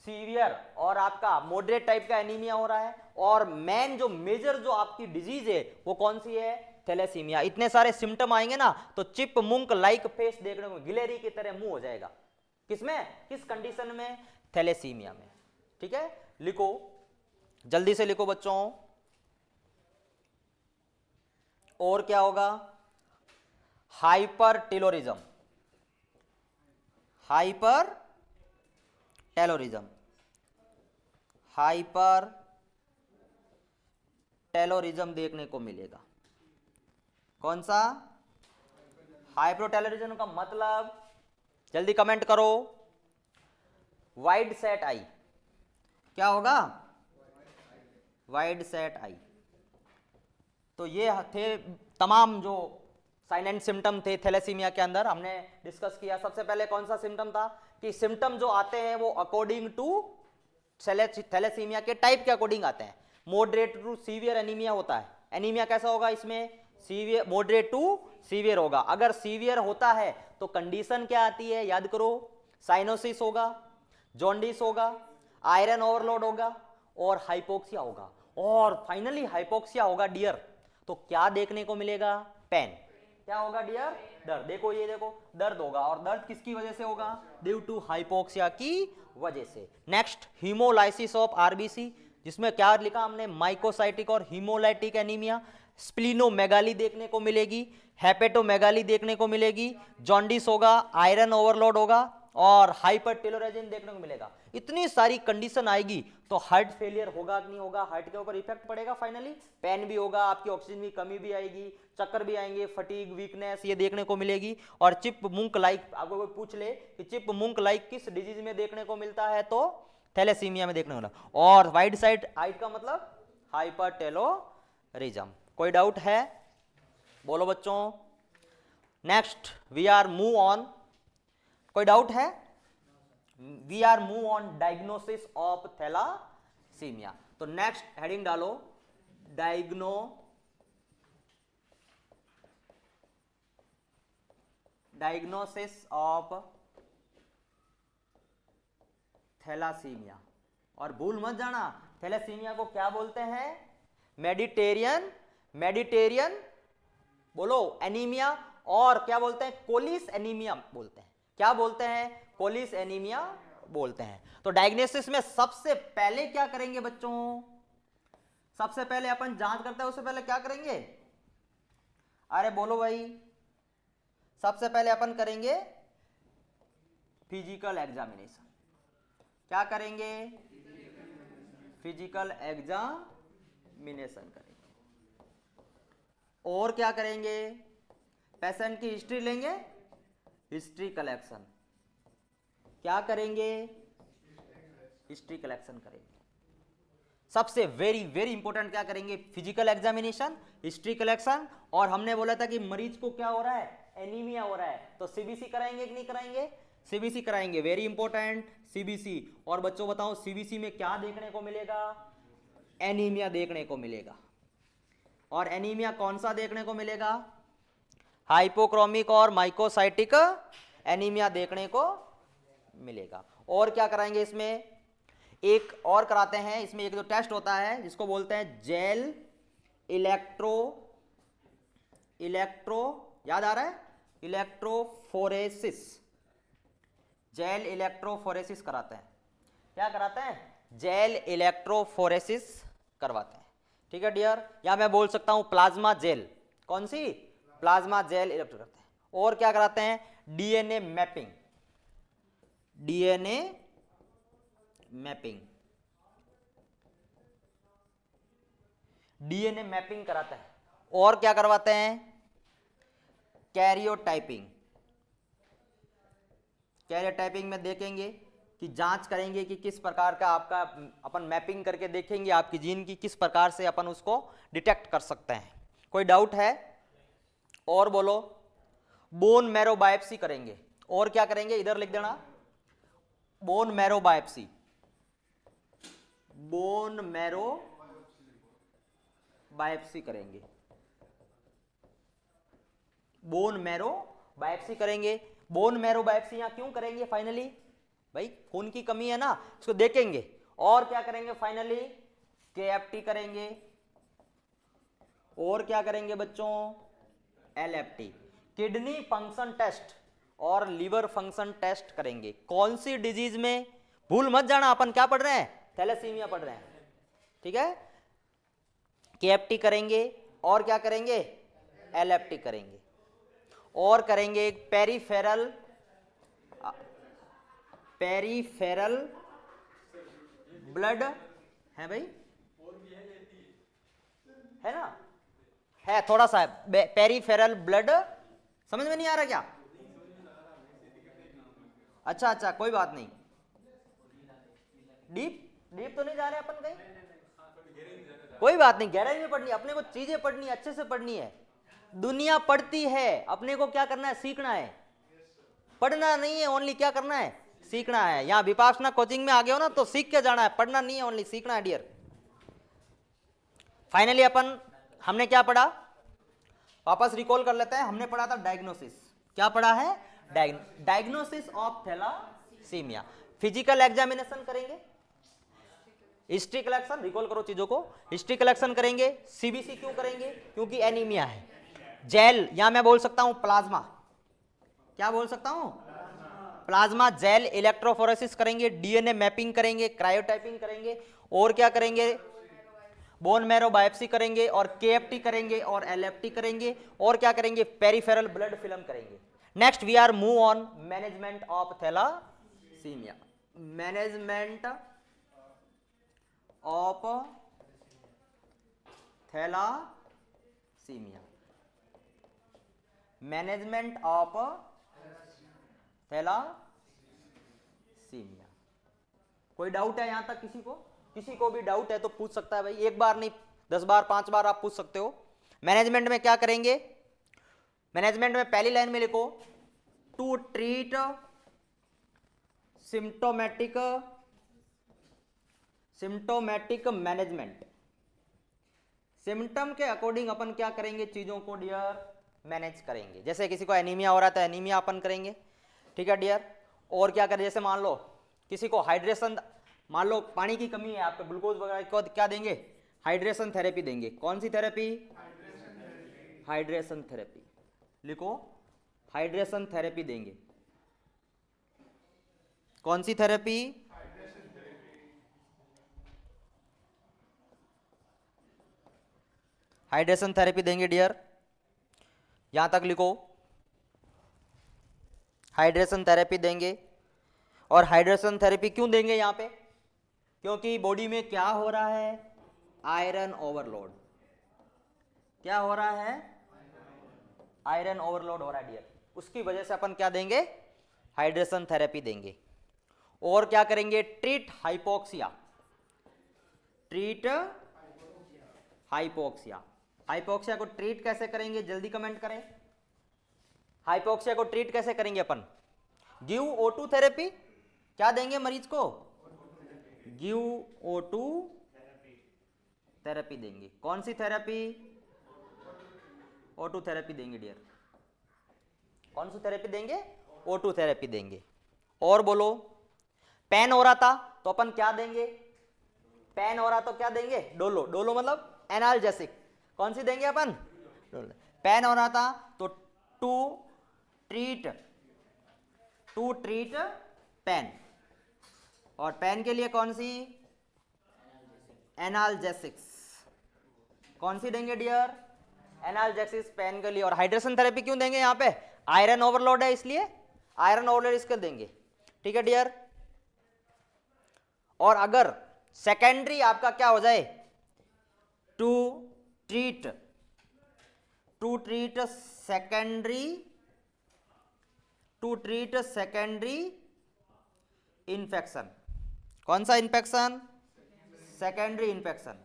सीवियर और आपका मॉडरेट टाइप का एनीमिया हो रहा है। और मेन जो मेजर जो आपकी डिजीज है वो कौन सी है, थैलेसीमिया। इतने सारे सिम्टम आएंगे ना तो चिपमुंक लाइक फेस देखने को, गिलेरी की तरह मुंह हो जाएगा, किसमें, किस कंडीशन में, थैलेसीमिया में। ठीक है, लिखो जल्दी से लिखो बच्चों। और क्या होगा, हाइपर टेलोरिज्म, हाइपर टेलोरिज्म, हाइपर टेलोरिज्म देखने को मिलेगा। कौन सा, हाइपोटेलोरिज्म का मतलब, जल्दी कमेंट करो, वाइड सेट आई। क्या होगा, वाइड सेट आई। तो ये थे तमाम जो साइन एंड सिम्टम थे थैलेसीमिया के अंदर, हमने डिस्कस किया। सबसे पहले कौन सा सिम्टम था कि सिम्टम जो आते हैं वो अकॉर्डिंग टू थैलेसीमिया के टाइप के अकॉर्डिंग आते हैं। मॉडरेट टू सीवियर एनीमिया होता है। एनीमिया कैसा होगा इसमें? सीवियर, मॉडरेट टू सीवियर होगा। अगर सीवियर होता है तो कंडीशन क्या आती है, याद करो, साइनोसिस होगा, जॉन्डिस होगा, आयरन ओवरलोड होगा और हाइपोक्सिया होगा। और फाइनली हाइपोक्सिया होगा डियर, तो क्या देखने को मिलेगा? पेन। क्या होगा डियर? दर्द। देखो ये देखो, दर्द होगा। और दर्द किसकी वजह से होगा? ड्यू टू हाइपोक्सिया की वजह से। नेक्स्ट, हीमोलाइसिस ऑफ आरबीसी, जिसमें क्या लिखा हमने? माइकोसाइटिक और हीमोलाइटिक एनीमिया। स्प्लीनोमेगाली देखने को मिलेगी, हेपेटोमेगाली देखने को मिलेगी, जॉन्डिस होगा, आयरन ओवरलोड होगा और हाइपरटेलोरेजिन देखने को मिलेगा। इतनी सारी कंडीशन आएगी तो हार्ट फेलियर होगा कि नहीं होगा? हार्ट के ऊपर इफेक्ट पड़ेगा, फाइनली पेन भी होगा, आपकी ऑक्सीजन की कमी भी आएगी, चक्कर भी आएंगे, फटीग, वीकनेस ये देखने को मिलेगी। और चिप मुंक लाइक, आपको कोई पूछ ले कि चिप मुंक लाइक किस डिजीज में देखने को मिलता है, तो थैलेसीमिया में देखने को मिला। और वाइड साइड आइट का मतलब हाइपरटेलोरिज्म। कोई डाउट है? बोलो बच्चों। Next we are move on. कोई डाउट है? We are move on diagnosis of thalassaemia. तो नेक्स्ट हेडिंग डालो, डायग्नोसिस ऑफ थैलासीमिया। और भूल मत जाना, थैलासीमिया को क्या बोलते हैं? मेडिटेरियन बोलो एनीमिया, और क्या बोलते हैं? कोलिस एनीमिया बोलते हैं। क्या बोलते हैं? कोलिस एनीमिया बोलते हैं। तो डायग्नोसिस में सबसे पहले क्या करेंगे बच्चों? सबसे पहले अपन जांच करते हैं, उससे पहले क्या करेंगे? अरे बोलो भाई। सबसे पहले अपन करेंगे फिजिकल एग्जामिनेशन। क्या करेंगे? फिजिकल एग्जामिनेशन करेंगे। और क्या करेंगे? पेशेंट की हिस्ट्री लेंगे, हिस्ट्री कलेक्शन। क्या करेंगे? हिस्ट्री कलेक्शन करेंगे। सबसे वेरी वेरी इंपॉर्टेंट क्या करेंगे? Physical examination, history collection. और हमने बोला था कि मरीज को क्या हो रहा है? एनीमिया हो रहा है, तो सीबीसी कराएंगे कि नहीं कराएंगे? सीबीसी कराएंगे, वेरी इंपॉर्टेंट सीबीसी। और बच्चों बताओ सीबीसी में क्या देखने को मिलेगा? एनीमिया देखने को मिलेगा। और एनीमिया कौन सा देखने को मिलेगा? हाइपोक्रोमिक और माइकोसाइटिक एनीमिया देखने को मिलेगा। और क्या कराएंगे इसमें? एक और कराते हैं इसमें, एक जो टेस्ट होता है जिसको बोलते हैं जेल इलेक्ट्रो याद आ रहा है? इलेक्ट्रोफोरेसिस। जेल इलेक्ट्रोफोरेसिस कराते हैं। क्या कराते हैं? जेल इलेक्ट्रोफोरेसिस करवाते हैं। ठीक है डियर। या मैं बोल सकता हूं प्लाज्मा जेल। कौन सी? प्लाज्मा जेल इलेक्ट्रो करते हैं। और क्या कराते हैं? DNA mapping. डीएनए मैपिंग कराता है। और क्या करवाते हैं? कैरियोटाइपिंग में देखेंगे कि जांच करेंगे कि किस प्रकार का आपका, अपन मैपिंग करके देखेंगे आपकी जीन की किस प्रकार से अपन उसको डिटेक्ट कर सकते हैं। कोई डाउट है? और बोलो। बोन मैरो बायोप्सी करेंगे। और क्या करेंगे? इधर लिख देना, bone marrow biopsy. Bone marrow biopsy करेंगे। बोन मैरो बायोप्सी करेंगे। बोन मैरो बायोप्सी यहां क्यों करेंगे? फाइनली भाई खून की कमी है ना, इसको देखेंगे। और क्या करेंगे? फाइनली केएफटी करेंगे। और क्या करेंगे बच्चों? एलएफटी, किडनी फंक्शन टेस्ट और लीवर फंक्शन टेस्ट करेंगे। कौन सी डिजीज में? भूल मत जाना, अपन क्या पढ़ रहे हैं? थैलेसीमिया पढ़ रहे हैं। ठीक है। केएफटी करेंगे और क्या करेंगे? एलएफटी करेंगे। और करेंगे एक पेरीफेरल ब्लड है भाई, है ना? है थोड़ा सा पेरीफेरल ब्लड। समझ में नहीं आ रहा क्या? अच्छा कोई बात नहीं। डीप तो नहीं जा रहे अपन कहीं? कोई बात नहीं, गहराई में पढ़नी, अपने को चीजें पढ़नी है, अच्छे से पढ़नी है। दुनिया पढ़ती है, अपने को क्या करना है? सीखना है। पढ़ना नहीं है ओनली, क्या करना है? सीखना है। यहाँ विपासना कोचिंग में आ गए हो ना तो सीख के जाना है, पढ़ना नहीं है, ओनली सीखना है डियर। फाइनली अपन हमने क्या पढ़ा, वापस रिकॉल कर लेते हैं। हमने पढ़ा था डायग्नोसिस, क्या पढ़ा है, diagnosis of thalassaemia. Physical examination करेंगे, हिस्ट्री कलेक्शन, रिकॉल करो चीजों को, हिस्ट्री कलेक्शन करेंगे, सीबीसी क्यों करेंगे, क्योंकि एनीमिया है। जेल, यहां मैं बोल सकता हूं प्लाज्मा, क्या बोल सकता हूं, प्लाज्मा जेल, इलेक्ट्रोफोरेसिस करेंगे, डीएनए मैपिंग करेंगे, क्रायोटाइपिंग करेंगे, और क्या करेंगे, बोन मैरो बायोप्सी करेंगे, और केएफटी करेंगे, और एलएफटी करेंगे, और क्या करेंगे, पेरिफेरल ब्लड फिल्म करेंगे। Next we are move on management of thalassaemia, management of thalassaemia, management of thalassaemia. कोई डाउट है यहां तक किसी को, किसी को भी डाउट है तो पूछ सकता है भाई, एक बार नहीं 10 बार 5 बार आप पूछ सकते हो। मैनेजमेंट में क्या करेंगे, मैनेजमेंट में पहली लाइन में लिखो, to treat symptomatic management, symptom के अकॉर्डिंग अपन क्या करेंगे, चीजों को डियर मैनेज करेंगे। जैसे किसी को एनीमिया हो रहा था, एनीमिया अपन करेंगे, ठीक है डियर। और क्या करें, जैसे मान लो किसी को हाइड्रेशन, मान लो पानी की कमी है, आपको ग्लूकोज वगैरह को क्या देंगे, हाइड्रेशन थेरेपी देंगे। कौन सी थेरेपी, हाइड्रेशन थेरेपी, लिखो हाइड्रेशन थेरेपी देंगे। कौन सी थेरेपी, हाइड्रेशन थेरेपी देंगे डियर, यहां तक लिखो, हाइड्रेशन थेरेपी देंगे। और हाइड्रेशन थेरेपी क्यों देंगे यहां पे, क्योंकि बॉडी में क्या हो रहा है, आयरन ओवरलोड, क्या हो रहा है, आयरन ओवरलोड हो रहा है डियर, उसकी वजह से अपन क्या देंगे, हाइड्रेशन थेरेपी देंगे। और क्या करेंगे, treat hypoxia, treat hypoxia, hypoxia को ट्रीट कैसे करेंगे, जल्दी कमेंट करें, हाइपोक्सिया को ट्रीट कैसे करेंगे अपन, गिव O2 थेरेपी, क्या देंगे मरीज को, गिव O2 थेरेपी देंगे। कौन सी थेरेपी, O2 थेरेपी देंगे डियर, कौन सी थेरेपी देंगे, O2 थेरेपी देंगे। और बोलो, पेन हो रहा था तो अपन क्या देंगे, पेन हो रहा तो क्या देंगे, डोलो, डोलो मतलब एनाल्जेसिक, कौन सी देंगे अपन, डोलो। पेन हो रहा था तो टू ट्रीट पेन, और पेन के लिए कौन सी, एनाल्जेसिक्स, कौन सी देंगे डियर, एनाल्जेसिक्स पेन के लिए। और हाइड्रेशन थेरेपी क्यों देंगे, यहां पे आयरन ओवरलोड है इसलिए आयरन ओवरलोड इसके देंगे, ठीक है डियर। और अगर सेकेंडरी आपका क्या हो जाए, टू ट्रीट सेकेंडरी इन्फेक्शन, कौन सा infection, secondary infection,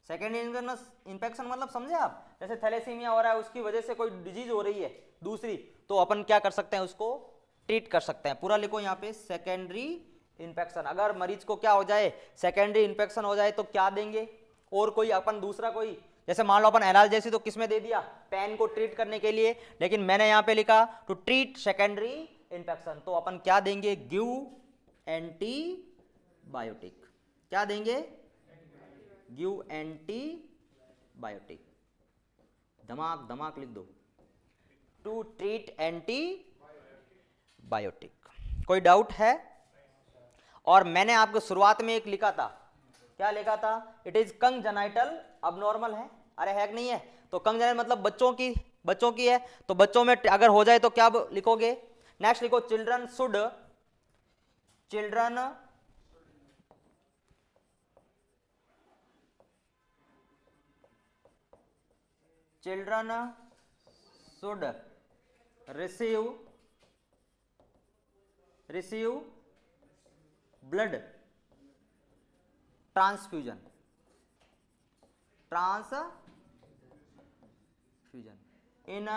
secondary infection मतलब समझे आप, जैसे थैलेसीमिया हो रहा है उसकी वजह से कोई डिजीज हो रही है दूसरी, तो अपन क्या कर सकते हैं, उसको ट्रीट कर सकते हैं। पूरा लिखो यहाँ पे, सेकेंडरी इन्फेक्शन, अगर मरीज को क्या हो जाए, सेकेंडरी इन्फेक्शन हो जाए तो क्या देंगे। और कोई अपन दूसरा कोई, जैसे मान लो अपन एनाल्जेसिस तो किसमें दे दिया, पेन को ट्रीट करने के लिए, लेकिन मैंने यहाँ पे लिखा टू ट्रीट सेकेंडरी इन्फेक्शन, तो अपन क्या देंगे, गिव एंटीबायोटिक, क्या देंगे, गिव एंटीबायोटिक, धमाक धमाक लिख दो, टू ट्रीट एंटीबायोटिक। कोई डाउट है। और मैंने आपको शुरुआत में एक लिखा था, क्या लिखा था, इट इज कंजनाइटल अबनॉर्मल है, अरे है कि नहीं है, तो कंजनाइटल मतलब बच्चों की है, तो बच्चों में अगर हो जाए तो क्या लिखोगे। नेक्स्ट लिखो, children should receive blood transfusion in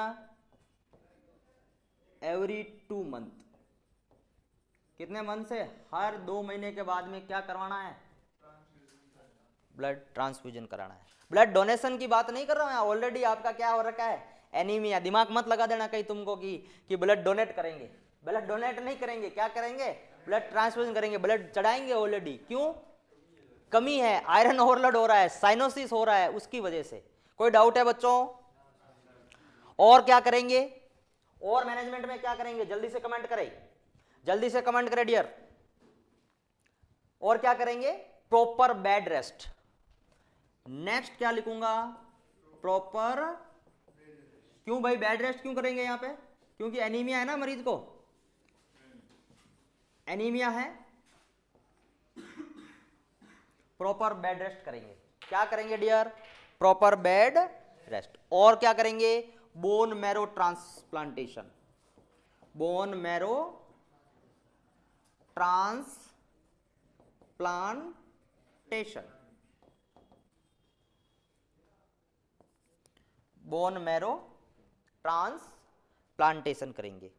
every 2 month, कितने मंथ से, हर 2 महीने के बाद में क्या करवाना है, ब्लड ट्रांसफ्यूजन कराना है। ब्लड डोनेशन की बात नहीं कर रहा हूं, ऑलरेडी आपका क्या हो रखा है, एनीमिया। दिमाग मत लगा देना कहीं तुमको कि ब्लड डोनेट करेंगे, ब्लड डोनेट नहीं करेंगे, क्या करेंगे, ब्लड ट्रांसफ्यूजन करेंगे, ब्लड चढ़ाएंगे ऑलरेडी। क्यों, कमी है, आयरन ओवरलोड हो रहा है, साइनोसिस हो रहा है, उसकी वजह से। कोई डाउट है बच्चों? और क्या करेंगे, और मैनेजमेंट में क्या करेंगे, जल्दी से कमेंट करें, जल्दी से कमेंट करें डियर। और क्या करेंगे, प्रॉपर बेड रेस्ट। नेक्स्ट क्या लिखूंगा, प्रॉपर, क्यों भाई बेड रेस्ट क्यों करेंगे यहां पे, क्योंकि एनीमिया है ना मरीज को, एनीमिया है, प्रॉपर बेड रेस्ट करेंगे। क्या करेंगे डियर, प्रॉपर बेड रेस्ट। और क्या करेंगे, bone marrow transplantation, bone marrow transplantation, bone marrow transplantation करेंगे।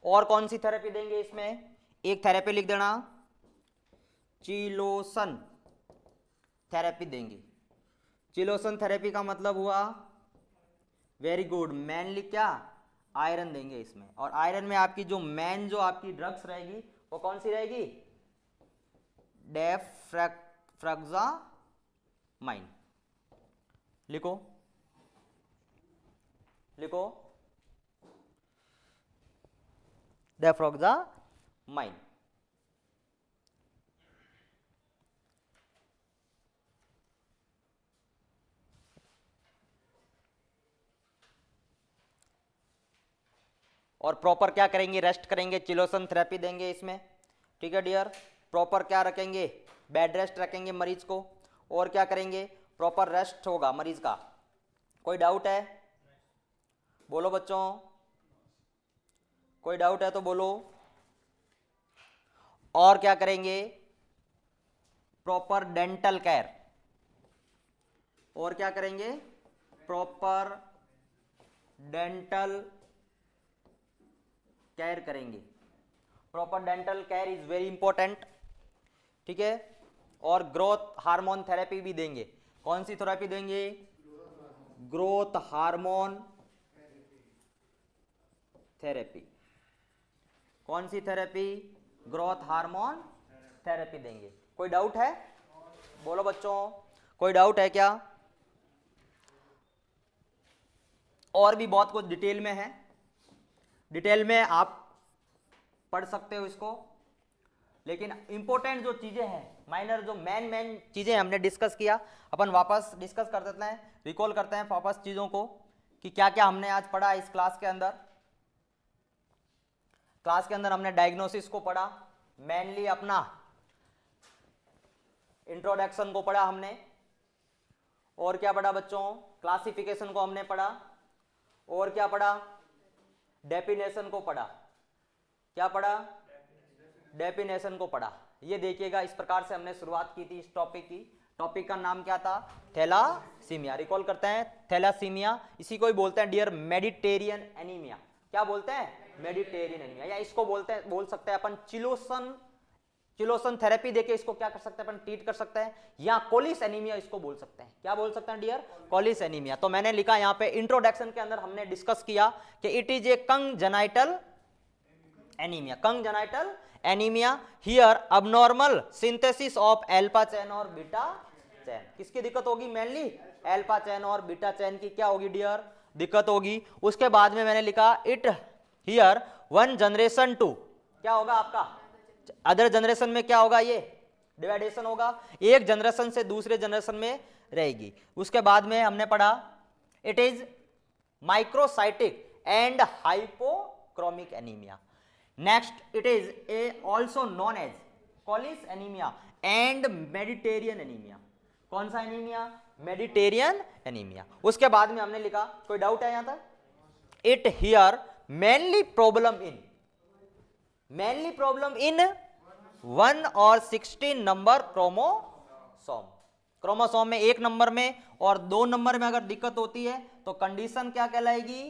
और कौन सी थेरेपी देंगे इसमें, एक थेरेपी लिख देना, चिलोसन थेरेपी देंगे। चिलोसन थेरेपी का मतलब हुआ, वेरी गुड, मेनली क्या, आयरन देंगे इसमें। और आयरन में आपकी जो मेन जो आपकी ड्रग्स रहेगी वो कौन सी रहेगी, डेफ्रैक्सामाइन। लिखो लिखो, डेफ्रैक्सामाइन। और प्रॉपर क्या करेंगे, रेस्ट करेंगे, चिलोसन थेरेपी देंगे इसमें, ठीक है डियर। प्रॉपर क्या रखेंगे, बेड रेस्ट रखेंगे मरीज को। और क्या करेंगे, प्रॉपर रेस्ट होगा मरीज का। कोई डाउट है, बोलो बच्चों, कोई डाउट है तो बोलो। और क्या करेंगे, प्रॉपर डेंटल केयर। और क्या करेंगे, प्रॉपर डेंटल केयर करेंगे। Proper dental care is very important, ठीक है। और ग्रोथ हार्मोन थेरेपी भी देंगे। कौन सी थेरेपी देंगे, ग्रोथ हार्मोन थेरेपी। कौन सी थेरेपी, ग्रोथ हार्मोन थेरेपी देंगे। कोई डाउट है, बोलो बच्चों, कोई डाउट है क्या? और भी बहुत कुछ डिटेल में है, डिटेल में आप पढ़ सकते हो इसको, लेकिन इंपॉर्टेंट जो चीजें हैं, माइनर जो मेन चीजें हमने डिस्कस किया, अपन वापस डिस्कस कर देते हैं, रिकॉल करते हैं वापस चीजों को कि क्या क्या हमने आज पढ़ा इस क्लास के अंदर। क्लास के अंदर हमने डायग्नोसिस को पढ़ा, मेनली अपना इंट्रोडक्शन को पढ़ा हमने। और क्या पढ़ा बच्चों, क्लासिफिकेशन को हमने पढ़ा। और क्या पढ़ा, डेफिनेशन को पढ़ा। क्या पढ़ा, डेफिनेशन को पढ़ा। ये देखिएगा, इस प्रकार से हमने शुरुआत की थी इस टॉपिक की। टॉपिक का नाम क्या था, थैलासीमिया। रिकॉल करते हैं, थैलासीमिया, इसी को ही बोलते हैं डियर मेडिटेरियन एनीमिया। क्या बोलते हैं, मेडिटेरियन एनीमिया, या इसको बोल सकते हैं अपन चिलोसन थेरेपी देके इसको क्या कर सकते हैं अपन, ट्रीट कर सकते हैं, या कोलिस एनीमिया इसको बोल सकते हैं। क्या बोल सकते हैं डियर, कोलिस एनीमिया। तो मैंने लिखा यहाँ पे, इंट्रोडक्शन के अंदर हमने डिस्कस किया कि it is a congenital anaemia. Congenital anaemia, here abnormal synthesis of alpha chain और बीटा चैन। किसकी दिक्कत होगी, मेनली अल्फा चैन और बीटा चैन की क्या होगी डियर, दिक्कत होगी। उसके बाद में मैंने लिखा, it here one generation to, क्या होगा आपका, अदर जनरेशन में क्या होगा, ये डिवाइडेशन होगा, एक जनरेशन से दूसरे जनरेशन में रहेगी। उसके बाद में हमने पढ़ा, it is microcytic and hypochromic anaemia. Next, it is a also known as Cooley's anaemia and Mediterranean anaemia. कौन सा एनीमिया, मेडिटेरियन एनीमिया। उसके बाद में हमने लिखा, कोई डाउट है यहां तक, it here mainly problem in 1 और 16 नंबर क्रोमोसोम। क्रोमोसोम में 1 नंबर में और 2 नंबर में अगर दिक्कत होती है तो कंडीशन क्या कहलाएगी?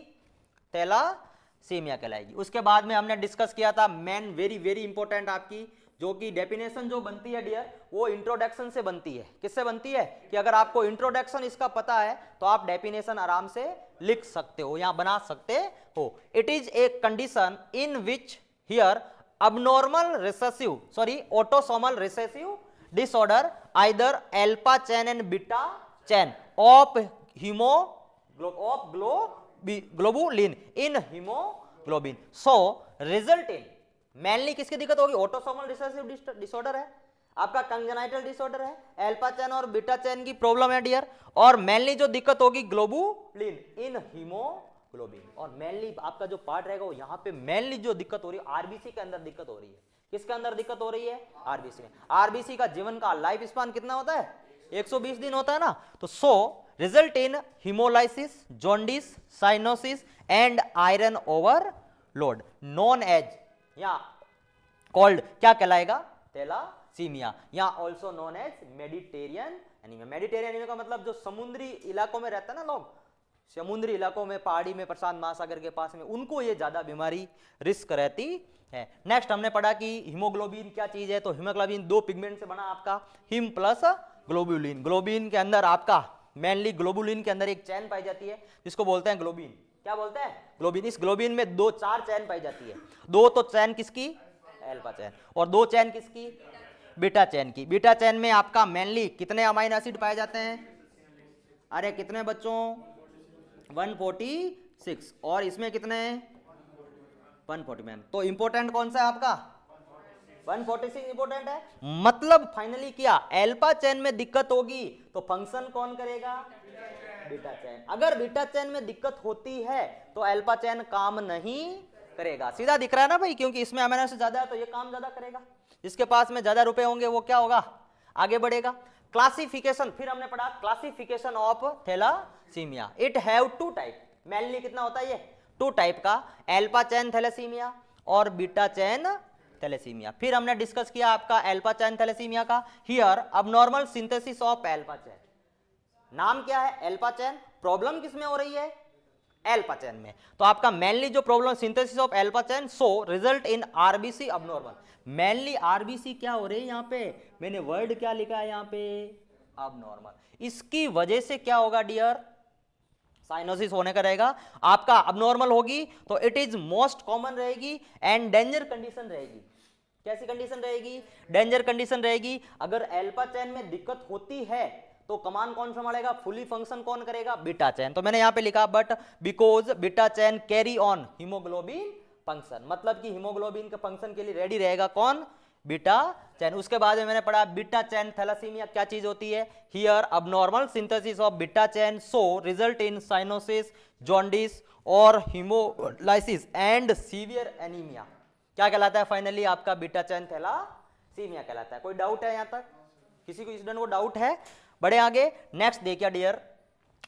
थैलासीमिया कहलाएगी। उसके बाद में हमने डिस्कस किया था मेन वेरी वेरी इंपॉर्टेंट आपकी जो कि डेफिनेशन जो बनती है डियर वो इंट्रोडक्शन से बनती है। किससे बनती है? कि अगर आपको इंट्रोडक्शन इसका पता है तो आप डेफिनेशन आराम से लिख सकते हो या बना सकते हो। It is a condition in which here abnormal recessive autosomal recessive disorder either alpha chain and beta chain of globulin in hemoglobin so result in mainly किसकी दिक्कत होगी? ऑटोसोमल रिसेसिव डिसऑर्डर है आपका, कंजेनाइटल डिसऑर्डर है, alpha chain और beta चैन की problem है dear, और मेनली जो दिक्कत होगी ग्लोबुलिन इन हीमोग्लोबिन। और मेनली आपका जो पार्ट रहेगा वो यहाँ पे मेनली जो दिक्कत हो रही है आरबीसी के अंदर दिक्कत हो रही है। किसके अंदर दिक्कत हो रही है? आरबीसी में। आरबीसी का जीवन का लाइफ स्पान कितना होता है? 120 दिन होता है ना। तो so result in haemolysis, jaundice, cyanosis and iron overload known as या कॉल्ड क्या कहलाएगा? थैलासीमिया या also known as Mediterranean anaemia. Mediterranean anaemia का मतलब जो समुद्री इलाकों में रहता है ना लोग, समुद्री इलाकों में, पहाड़ी में, प्रशांत महासागर के पास में, उनको ये ज्यादा बीमारी रिस्क रहती है। नेक्स्ट हमने पढ़ा कि हीमोग्लोबिन क्या चीज है। तो हीमोग्लोबिन 2 पिगमेंट से बना आपका हिम प्लस ग्लोबुलिन। ग्लोबिन के अंदर आपका मेनली ग्लोबुलिन के अंदर एक चैन पाई जाती है जिसको बोलते हैं ग्लोबिन। क्या बोलते हैं? ग्लोबिन। इस ग्लोबिन में 4 चैन पाई जाती है। 2 तो चैन किसकी? Alpha chain. और 2 चैन किसकी? बीटा चैन की। बीटा चैन में आपका मेनली कितने अमाइनो एसिड पाए जाते हैं? अरे कितने बच्चों? 146। और इसमें कितने? 140। तो इंपॉर्टेंट कौन सा है आपका? 146 इंपॉर्टेंट है। मतलब फाइनली क्या? अल्फा चैन में दिक्कत होगी तो फंक्शन कौन करेगा? बीटा चैन। अगर बीटा चैन में दिक्कत होती है तो अल्फा चैन काम नहीं करेगा। सीधा दिख रहा है ना भाई, क्योंकि इसमें अमीनो एसिड ज्यादा है तो ये काम ज्यादा करेगा। जिसके पास में ज्यादा रुपए होंगे वो क्या होगा? आगे बढ़ेगा। क्लासिफिकेशन, फिर हमने पढ़ा classification of thalassaemia. It have 2 type. Mainly कितना होता है ये? 2 टाइप का, अल्फा चैन थैलासीमिया और बीटा चैन थैलेसीमिया। फिर हमने डिस्कस किया आपका अल्फा चैन थैलेसीमिया का। Here abnormal synthesis of alpha chain. नाम क्या है? अल्फा चैन। प्रॉब्लम किसमें हो रही है? अल्फा चैन में। तो आपका मेनली जो problem synthesis of alpha chain so result in RBC abnormal. Mainly RBC क्या हो रही है यहाँ पे? मैंने वर्ड क्या लिखा है यहाँ पे? अबनॉर्मल। इसकी वजह से क्या होगा डियर? साइनोसिस होने का रहेगा। आपका अबनॉर्मल होगी तो इट इज मोस्ट कॉमन रहेगी एंड डेंजर कंडीशन रहेगी। कैसी कंडीशन रहेगी? डेंजर कंडीशन रहेगी। अगर अल्फा चैन में दिक्कत होती है तो कमांड कौन संभालेगा? फुली फंक्शन कौन करेगा? बीटा चैन। तो मैंने यहां पे लिखा but because beta chain carry on haemoglobin function, मतलब कि हीमोग्लोबिन के फंक्शन के लिए रेडी रहेगा कौन? बीटा चैन। उसके बाद में मैंने पढ़ा बीटा चैन थैलासीमिया क्या चीज होती है? Here abnormal synthesis of beta chain so result in cyanosis, jaundice और हीमोलाइसिस एंड सीवियर एनीमिया। क्या कहलाता है फाइनली? आपका बीटा चैन थैलासीमिया कहलाता है। कोई डाउट है यहां तक? किसी को स्टूडेंट को डाउट है? बड़े आगे। नेक्स्ट देखिए डियर,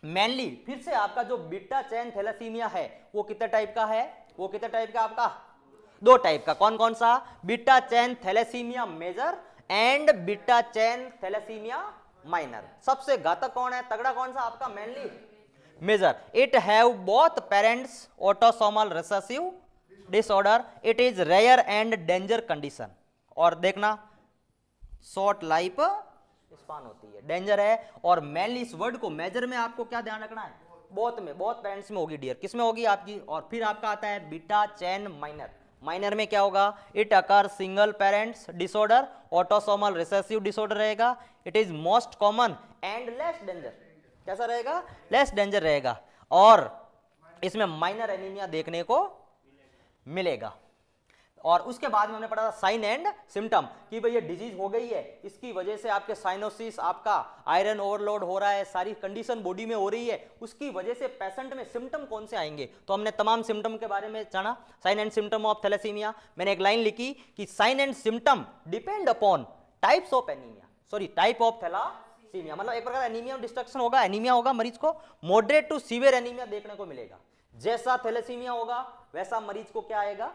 मेनली फिर से आपका जो बीटा चैन थैलासीमिया है वो कितने टाइप का है? वो कितने टाइप का आपका? 2 टाइप का। कौन कौन सा? Beta chain thalassaemia major and beta chain thalassaemia minor. सबसे घातक कौन है? तगड़ा कौन सा आपका? Mainly major. It have both parents autosomal recessive disorder. It is rare and danger condition. और देखना शॉर्ट लाइफ स्पान होती है, डेंजर है। और मेनली इस वर्ड को मेजर में आपको क्या ध्यान रखना है? बोथ में, बोथ पेरेंट्स में होगी डियर। किस में होगी आपकी? और फिर आपका आता है बीटा चैन माइनर। माइनर में क्या होगा? It occur single parents disorder, autosomal recessive disorder रहेगा। It is most common and less danger. कैसा रहेगा? लेस डेंजर रहेगा। और इसमें माइनर एनीमिया देखने को मिलेगा। और उसके बाद में हमने पढ़ा था साइन एंड सिम्टम कि भाई ये डिजीज हो गई है, इसकी वजह से आपके साइनोसिस, आपका आयरन ओवरलोड हो रहा है, सारी कंडीशन बॉडी में हो रही है, उसकी वजह से पेशेंट में सिम्टम कौन से आएंगे? तो हमने तमाम सिम्टम के बारे में जाना। Sign and symptom of thalassaemia. मैंने एक लाइन लिखी कि sign and symptom depend upon types of anaemia, type of thalassaemia. मतलब एक प्रकार एनीमिया डिस्ट्रक्शन होगा, एनीमिया होगा, मरीज को मॉडरेट टू सीवियर एनीमिया देखने को मिलेगा। जैसा थैलेसीमिया होगा वैसा मरीज को क्या आएगा?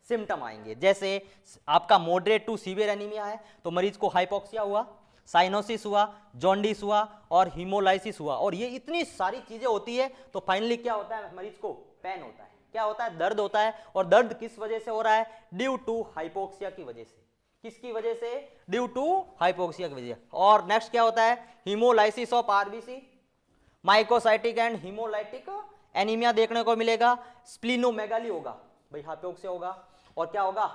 सिम्टम आएंगे। जैसे आपका मॉडरेट टू सीवियर एनीमिया है तो मरीज को हाइपोक्सिया हुआ, साइनोसिस हुआ, जॉन्डिस हुआ और हीमोलाइसिस हुआ, और ये इतनी सारी चीजें होती है तो फाइनली क्या होता है, मरीज को पेन होता है। क्या होता है, दर्द होता है। और दर्द किस वजह से हो रहा है, ड्यू टू हाइपोक्सिया की वजह से। किसकी वजह से, ड्यू टू हाइपोक्सिया की वजह। और नेक्स्ट क्या होता है, haemolysis of RBC, microcytic and haemolytic anaemia देखने को मिलेगा। स्प्लीनोमेगाली होगा भाई, हाइपोक्सिया होगा। और क्या होगा,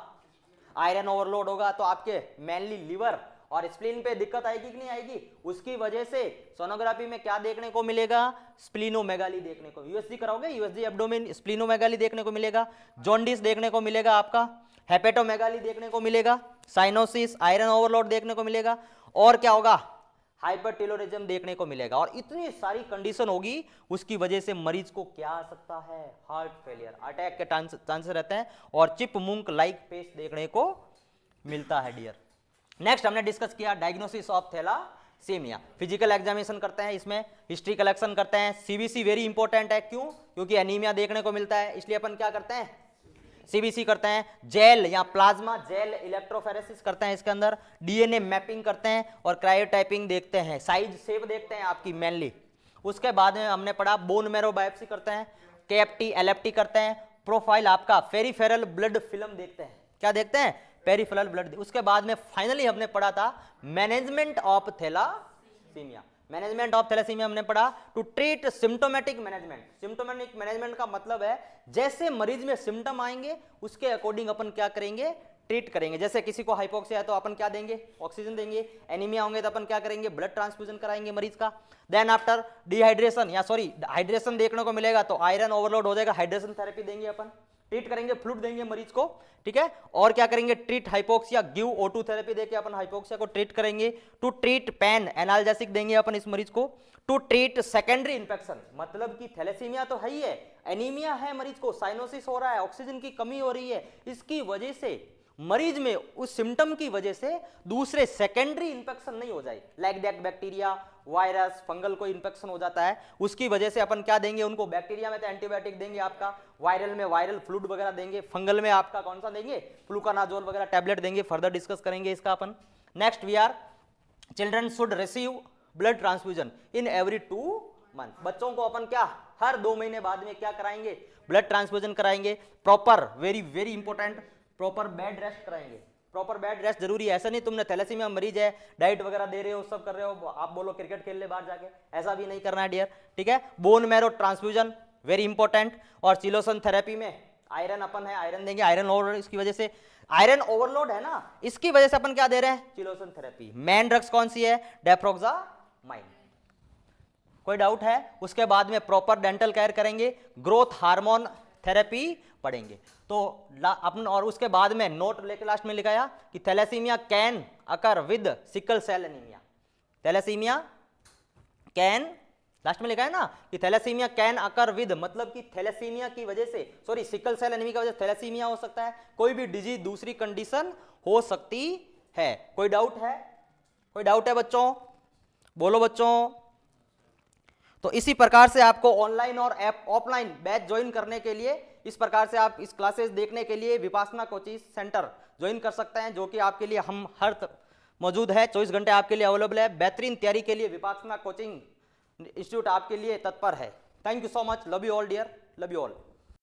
आयरन ओवरलोड होगा। तो आपके मेनली लिवर और स्प्लीन पे दिक्कत आएगी कि नहीं आएगी, उसकी वजह से सोनोग्राफी में क्या देखने को मिलेगा, स्प्लीनोमेगाली देखने को। यूएसजी कराओगे, यूएसजी एब्डोमेन, स्प्लीनोमेगाली देखने को मिलेगा। जॉन्डिस देखने को मिलेगा, आपका हेपेटोमेगाली देखने को मिलेगा, साइनोसिस, आयरन ओवरलोड देखने को मिलेगा। और क्या होगा, हाइपरटेलोरिज्म देखने को मिलेगा। और इतनी सारी कंडीशन होगी, उसकी वजह से मरीज को क्या आ सकता है, हार्ट फेलियर, अटैक के चांसेस रहते हैं और चिपमुंक लाइक फेस देखने को मिलता है डियर। नेक्स्ट हमने डिस्कस किया diagnosis of thalassaemia. Physical examination करते हैं, इसमें हिस्ट्री कलेक्शन करते हैं। सीबीसी वेरी इंपॉर्टेंट है, क्यों, क्योंकि एनीमिया देखने को मिलता है, इसलिए अपन क्या करते हैं, सीबीसी करते हैं। जेल या प्लाज्मा जेल इलेक्ट्रोफोरेसिस करते हैं, इसके अंदर डीएनए मैपिंग करते हैं और क्रायोटाइपिंग देखते हैं, साइज शेप देखते हैं आपकी मेनली। उसके बाद में हमने पढ़ा बोन मैरो बायोप्सी करते हैं, केएफटी एलएफटी करते हैं, प्रोफाइल आपका पेरिफेरल ब्लड फिल्म देखते हैं। क्या देखते हैं, पेरिफेरल ब्लड। उसके बाद में फाइनली हमने पढ़ा था management of thalassaemia. Management of thalassaemia हमने पढ़ा to treat symptomatic management. Symptomatic management का मतलब है जैसे मरीज में सिम्टम आएंगे उसके अकॉर्डिंग अपन क्या करेंगे, ट्रीट करेंगे। जैसे किसी को हाइपोक्सिया है तो अपन क्या देंगे, ऑक्सीजन देंगे। एनीमिया होंगे तो अपन क्या करेंगे, ब्लड ट्रांसफ्यूजन कराएंगे मरीज का। देन आफ्टर डिहाइड्रेशन या सॉरी हाइड्रेशन देखने को मिलेगा तो आयरन ओवरलोड हो जाएगा, हाइड्रेशन थेरेपी देंगे अपन, ट्रीट करेंगे, फ्लूइड देंगे मरीज को, ठीक है। और क्या करेंगे, treat hypoxia, give O2 therapy देके अपन हाइपोक्सिया को ट्रीट करेंगे। टू ट्रीट पेन एनाल्जेसिक देंगे अपन इस मरीज को। टू ट्रीट सेकेंडरी इंफेक्शन, मतलब कि थैलेसीमिया तो है ही है, एनीमिया है मरीज को, साइनोसिस हो रहा है, ऑक्सीजन की कमी हो रही है, इसकी वजह से मरीज में उस सिम्टम की वजह से दूसरे सेकेंडरी इंफेक्शन नहीं हो जाए, like that bacteria, virus, fungal कोई इंफेक्शन हो जाता है, उसकी वजह से अपन क्या देंगे उनको, बैक्टीरिया में तो एंटीबायोटिक देंगे आपका, वायरल में वायरल फ्लूइड वगैरह देंगे, फंगल में आपका कौन सा देंगे, फ्लूकानाजोल वगैरह टैबलेट देंगे। फर्दर डिस्कस करेंगे इसका अपन। Next we are children should receive blood transfusion in every 2 month. बच्चों को अपन क्या हर 2 महीने बाद में क्या कराएंगे, ब्लड ट्रांसफ्यूजन कराएंगे। Proper very very important proper bed rest कराएंगे। प्रॉपर बेड रेस्ट जरूरी है। ऐसा नहीं तुमने थैलेसीमिया मरीज है, डाइट वगैरह दे रहे हो, सब कर रहे हो, आप बोलो क्रिकेट खेल ले बाहर जाके, ऐसा भी नहीं करना है डियर, ठीक है। Bone marrow transfusion very important. और चिलोसन थेरेपी में आयरन अपन है, आयरन देंगे, आयरन ओवरलोड, इसकी वजह से आयरन ओवरलोड है ना, इसकी वजह से अपन क्या दे रहे हैं, चिलोसन थेरेपी। मेन ड्रग्स कौन सी है, डेफ्रोक्सामाइन। कोई डाउट है? उसके बाद में प्रॉपर डेंटल केयर करेंगे, ग्रोथ हार्मोन थेरेपी पढ़ेंगे। तो अपन और उसके बाद में नोट लेके लास्ट में लिखाया कि thalassemia can occur with sickle cell anemia. Thalassemia can, last में लिखा है ना कि थैलेसीमिया कैन अकर विद, मतलब कि थैलेसीमिया की वजह से, सॉरी सिकल सेल एनीमिया की वजह से थैलेसीमिया हो सकता है, कोई भी डिजीज दूसरी कंडीशन हो सकती है। कोई डाउट है? कोई डाउट है बच्चों? बोलो बच्चों। तो इसी प्रकार से आपको ऑनलाइन और ऑफलाइन बैच ज्वाइन करने के लिए, इस प्रकार से आप इस क्लासेस देखने के लिए विपासना कोचिंग सेंटर ज्वाइन कर सकते हैं, जो कि आपके लिए हम हर मौजूद है, 24 घंटे आपके लिए अवेलेबल है। बेहतरीन तैयारी के लिए विपासना कोचिंग इंस्टीट्यूट आपके लिए तत्पर है। Thank you so much, love you all dear, love you all.